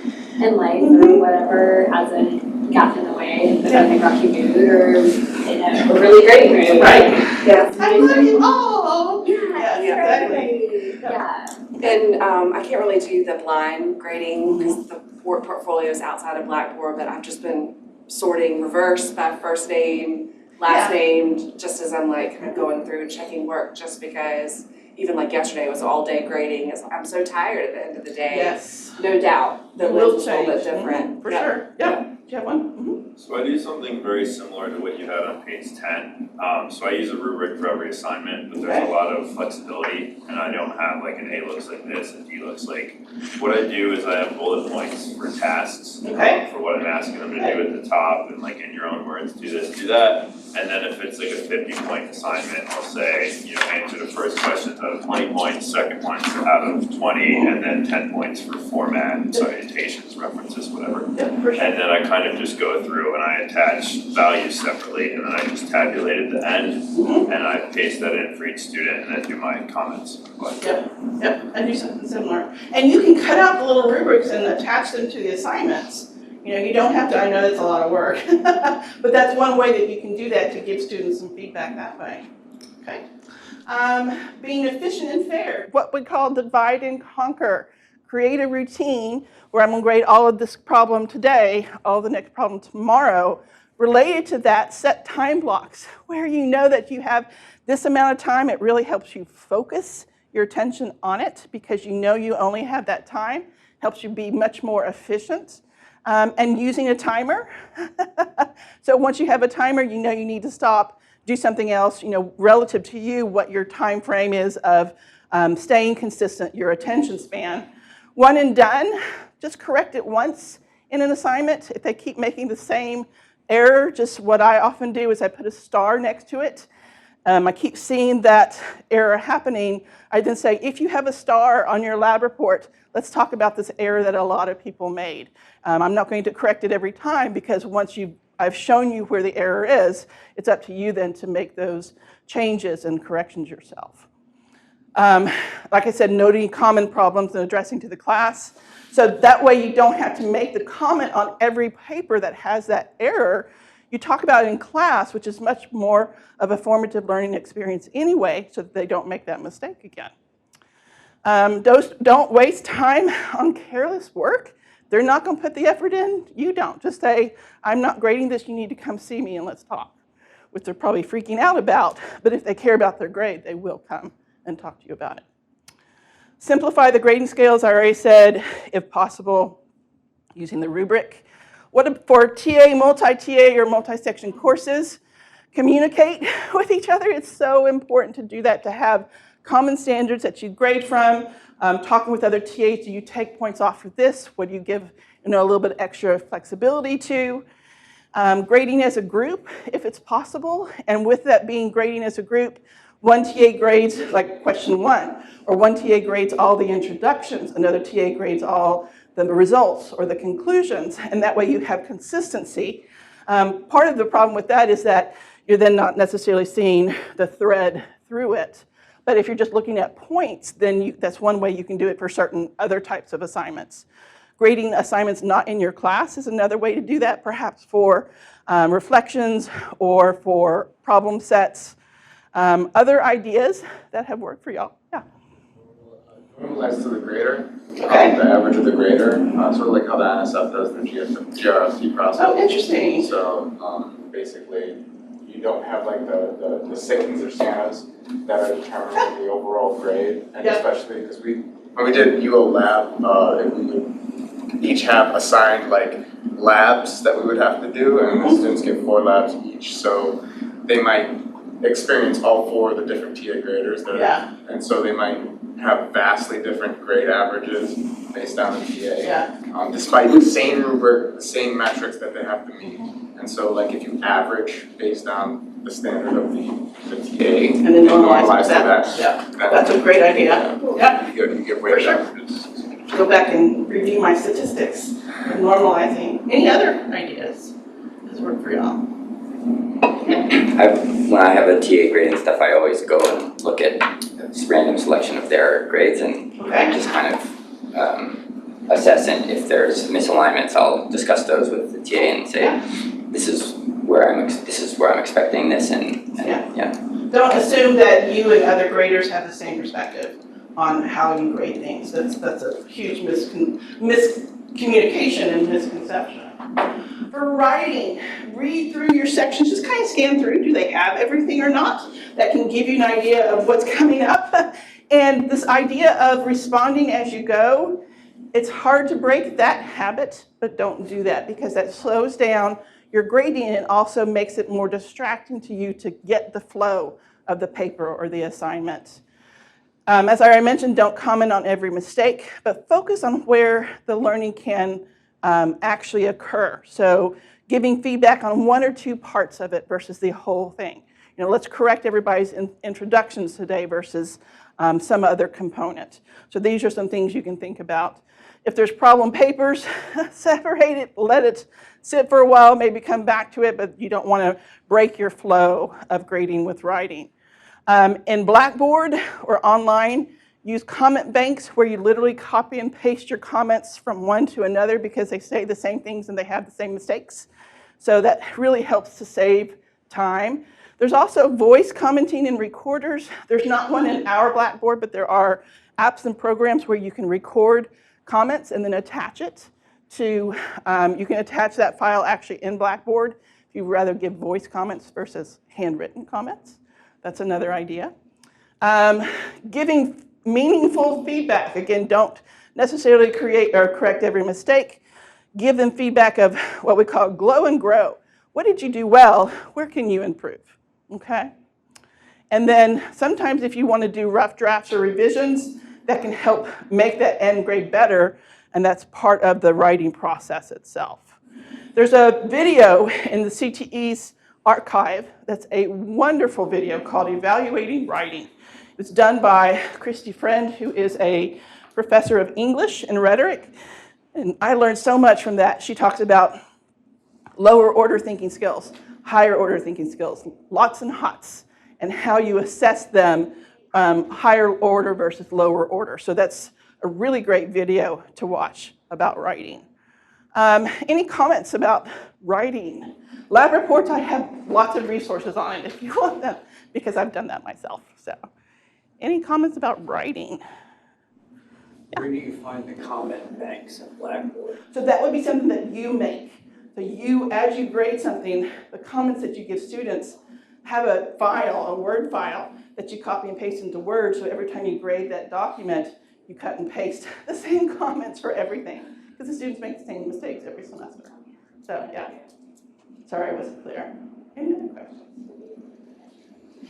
And life or whatever hasn't gotten in the way, but I'm in a rocky mood or in a really great mood. Right. Yeah. I love you all. Yeah, exactly. yeah. And I can't really do the blind grading because the portfolio is outside of Blackboard, but I've just been sorting reverse by first name, last name, just as I'm like kind of going through and checking work, just because even like yesterday was all day grading. I'm so tired at the end of the day. Yes. No doubt. The It will list is a little bit change. different. For sure. Yep. Do you have one? So I do something very similar to what you had on page 10. So I use a rubric for every assignment, but there's a lot of flexibility, and I don't have like an A looks like this and D looks like. What I do is I have bullet points for tasks, for what I'm asking them to do at the top, and like in your own words, do this, do that. And then if it's like a 50-point assignment, I'll say, you know, answer the first question out of 20 points, second points out of 20, and then 10 points for format, citations, references, whatever. Yeah, for sure. And then I kind of just go through and I attach values separately, and then I just tabulate at the end, and I paste that in for each student, and then do my comments. Yep, I do something similar. And you can cut out the little rubrics and attach them to the assignments. You know, you don't have to, I know that's a lot of work, but that's one way that you can do that to give students some feedback that way. Okay. Being efficient and fair, what we call divide and conquer. Create a routine where I'm going to grade all of this problem today, all the next problem tomorrow. Related to that, set time blocks where you know that you have this amount of time. It really helps you focus your attention on it because you know you only have that time. Helps you be much more efficient. And using a timer. So once you have a timer, you know you need to stop, do something else, you know, relative to you, what your time frame is of staying consistent, your attention span. One and done, just correct it once in an assignment. If they keep making the same error, just what I often do is I put a star next to it. I keep seeing that error happening. I then say, if you have a star on your lab report, let's talk about this error that a lot of people made. I'm not going to correct it every time because once I've shown you where the error is, it's up to you then to make those changes and corrections yourself. Like I said, noting common problems and addressing to the class. So that way you don't have to make the comment on every paper that has that error. You talk about it in class, which is much more of a formative learning experience anyway, so that they don't make that mistake again. Don't waste time on careless work. They're not going to put the effort in. You don't. Just say, I'm not grading this. You need to come see me and let's talk, which they're probably freaking out about. But if they care about their grade, they will come and talk to you about it. Simplify the grading scales. I already said, if possible, using the rubric. What for TA, multi-TA, or multi-section courses, communicate with each other. It's so important to do that, to have common standards that you grade from, talking with other TAs. Do you take points off for this? What do you give a little bit extra flexibility to? Grading as a group, if it's possible. And with that being grading as a group, one TA grades like question 1, or one TA grades all the introductions, another TA grades all the results or the conclusions, and that way you have consistency. Part of the problem with that is that you're then not necessarily seeing the thread through it. But if you're just looking at points, then that's one way you can do it for certain other types of assignments. Grading assignments not in your class is another way to do that, perhaps for reflections or for problem sets. Other ideas that have worked for y'all? Yeah. Normalized to the grader, Okay. the average of the grader, sort of like how the NSF does the GRFC process. Oh, interesting. So basically, you don't have like the Satans or Santas that are determining the overall grade, and Yep. especially because when we did UO Lab, we would each have assigned like labs that we would have to do, and the students get 4 labs each, so they might experience all 4 of the different TA graders that Yeah. and so they might have vastly different grade averages based on the TA. Yeah. Despite the same rubric, the same metrics that they have to meet. And so like if you average based on the standard of the TA And then normalize to that. Yeah. That's a great idea. Yeah. You get weighted sure. averages. Go back and review my statistics and normalizing. Any other ideas? Does it work for y'all? When I have a TA grading stuff, I always go and look at this random selection of their grades and just kind of assess, and if there's misalignments, I'll discuss those with the TA and say, this is where I'm expecting this, and yeah. Don't assume that you and other graders have the same perspective on how you grade things. That's a huge miscommunication and misconception. For writing, read through your sections, just kind of scan through. Do they have everything or not? That can give you an idea of what's coming up. And this idea of responding as you go, it's hard to break that habit, but don't do that because that slows down your grading and also makes it more distracting to you to get the flow of the paper or the assignment. As I already mentioned, don't comment on every mistake, but focus on where the learning can actually occur. So giving feedback on 1 or 2 parts of it versus the whole thing. let's correct everybody's introductions today versus some other component. So these are some things you can think about. If there's problem papers, separate it, let it sit for a while, maybe come back to it, but you don't want to break your flow of grading with writing. In Blackboard or online, use comment banks where you literally copy and paste your comments from one to another because they say the same things and they have the same mistakes. So that really helps to save time. There's also voice commenting in recorders. There's not one in our Blackboard, but there are apps and programs where you can record comments and then attach it to, you can attach that file actually in Blackboard if you'd rather give voice comments versus handwritten comments. That's another idea. Giving meaningful feedback. Again, don't necessarily create or correct every mistake. Give them feedback of what we call glow and grow. What did you do well? Where can you improve? Okay? And then sometimes if you want to do rough drafts or revisions, that can help make that end grade better, and that's part of the writing process itself. There's a video in the CTE's archive that's a wonderful video called Evaluating Writing. It's done by Christy Friend, who is a professor of English and rhetoric, and I learned so much from that. She talks about lower order thinking skills, higher order thinking skills, lots and hots, and how you assess them, higher order versus lower order. So that's a really great video to watch about writing. Any comments about writing? Lab reports, I have lots of resources on it if you want them, because I've done that myself. So, any comments about writing? Where do you find the comment banks in Blackboard? So that would be something that you make. So you, as you grade something, the comments that you give students have a file, a Word file, that you copy and paste into Word, so every time you grade that document, you cut and paste the same comments for everything, because the students make the same mistakes every semester. So, yeah. Sorry I wasn't clear. Any other questions?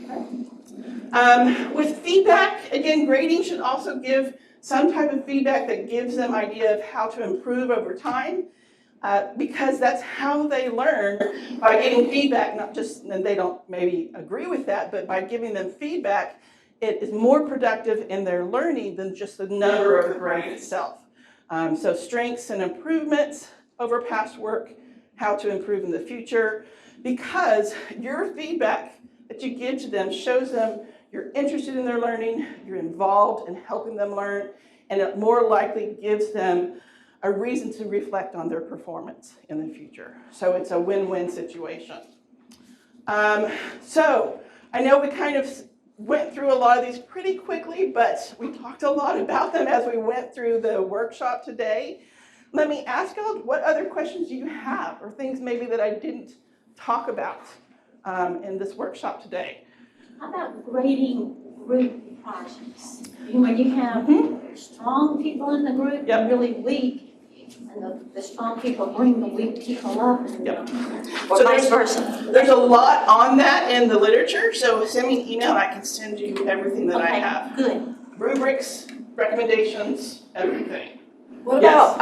Okay. With feedback, again, grading should also give some type of feedback that gives them an idea of how to improve over time, because that's how they learn, by getting feedback, not just, and they don't maybe agree with that, but by giving them feedback, it is more productive in their learning than just the number of the grade itself. So strengths and improvements over past work, how to improve in the future, because your feedback that you give to them shows them you're interested in their learning, you're involved in helping them learn, and it more likely gives them a reason to reflect on their performance in the future. So it's a win-win situation. So I know we kind of went through a lot of these pretty quickly, but we talked a lot about them as we went through the workshop today. Let me ask you, what other questions do you have, or things maybe that I didn't talk about in this workshop today? How about grading group projects? When you have strong people in the group and really weak, and the strong people bring the weak people up, and or vice versa. There's a lot on that in the literature, so send me an email and I can send you everything that I have. Good. Rubrics, recommendations, everything. What about,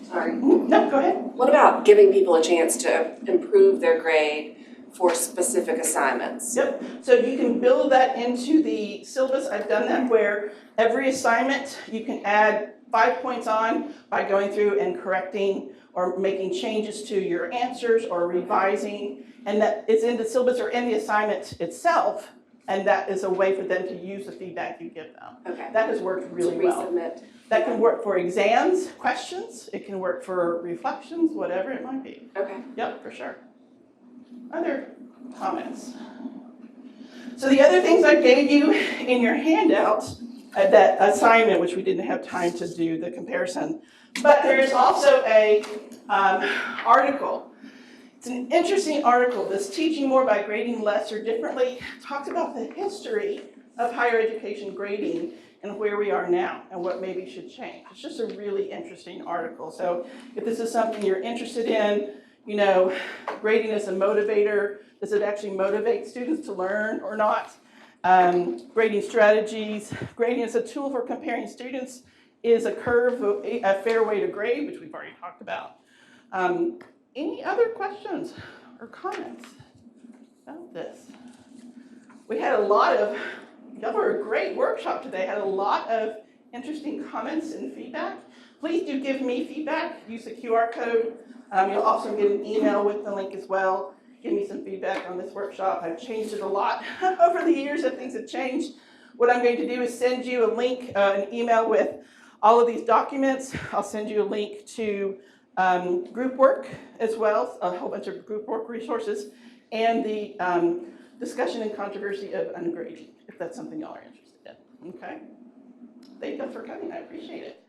sorry. No, go ahead. What about giving people a chance to improve their grade for specific assignments? Yep, so you can build that into the syllabus. I've done that where every assignment you can add 5 points on by going through and correcting or making changes to your answers or revising, and that is in the syllabus or in the assignment itself, and that is a way for them to use the feedback you give them. Okay. That has worked really well. Resubmit. That can work for exams, questions, it can work for reflections, whatever it might be. Okay. Yep, for sure. Other comments? So the other things I gave you in your handout, that assignment, which we didn't have time to do the comparison, but there is also a article. It's an interesting article. This Teaching More by Grading Less or Differently talks about the history of higher education grading and where we are now and what maybe should change. It's just a really interesting article. So if this is something you're interested in, you know, grading as a motivator, does it actually motivate students to learn or not? Grading strategies, grading as a tool for comparing students, is a curve a fair way to grade, which we've already talked about. Any other questions or comments about this? We had a lot of, y'all were a great workshop today, had a lot of interesting comments and feedback. Please do give me feedback, use the QR code. You'll also get an email with the link as well. Give me some feedback on this workshop. I've changed it a lot over the years that things have changed. What I'm going to do is send you a link, an email with all of these documents. I'll send you a link to group work as well, a whole bunch of group work resources, and the discussion and controversy of ungrading, if that's something y'all are interested in. Okay? Thank you for coming. I appreciate it.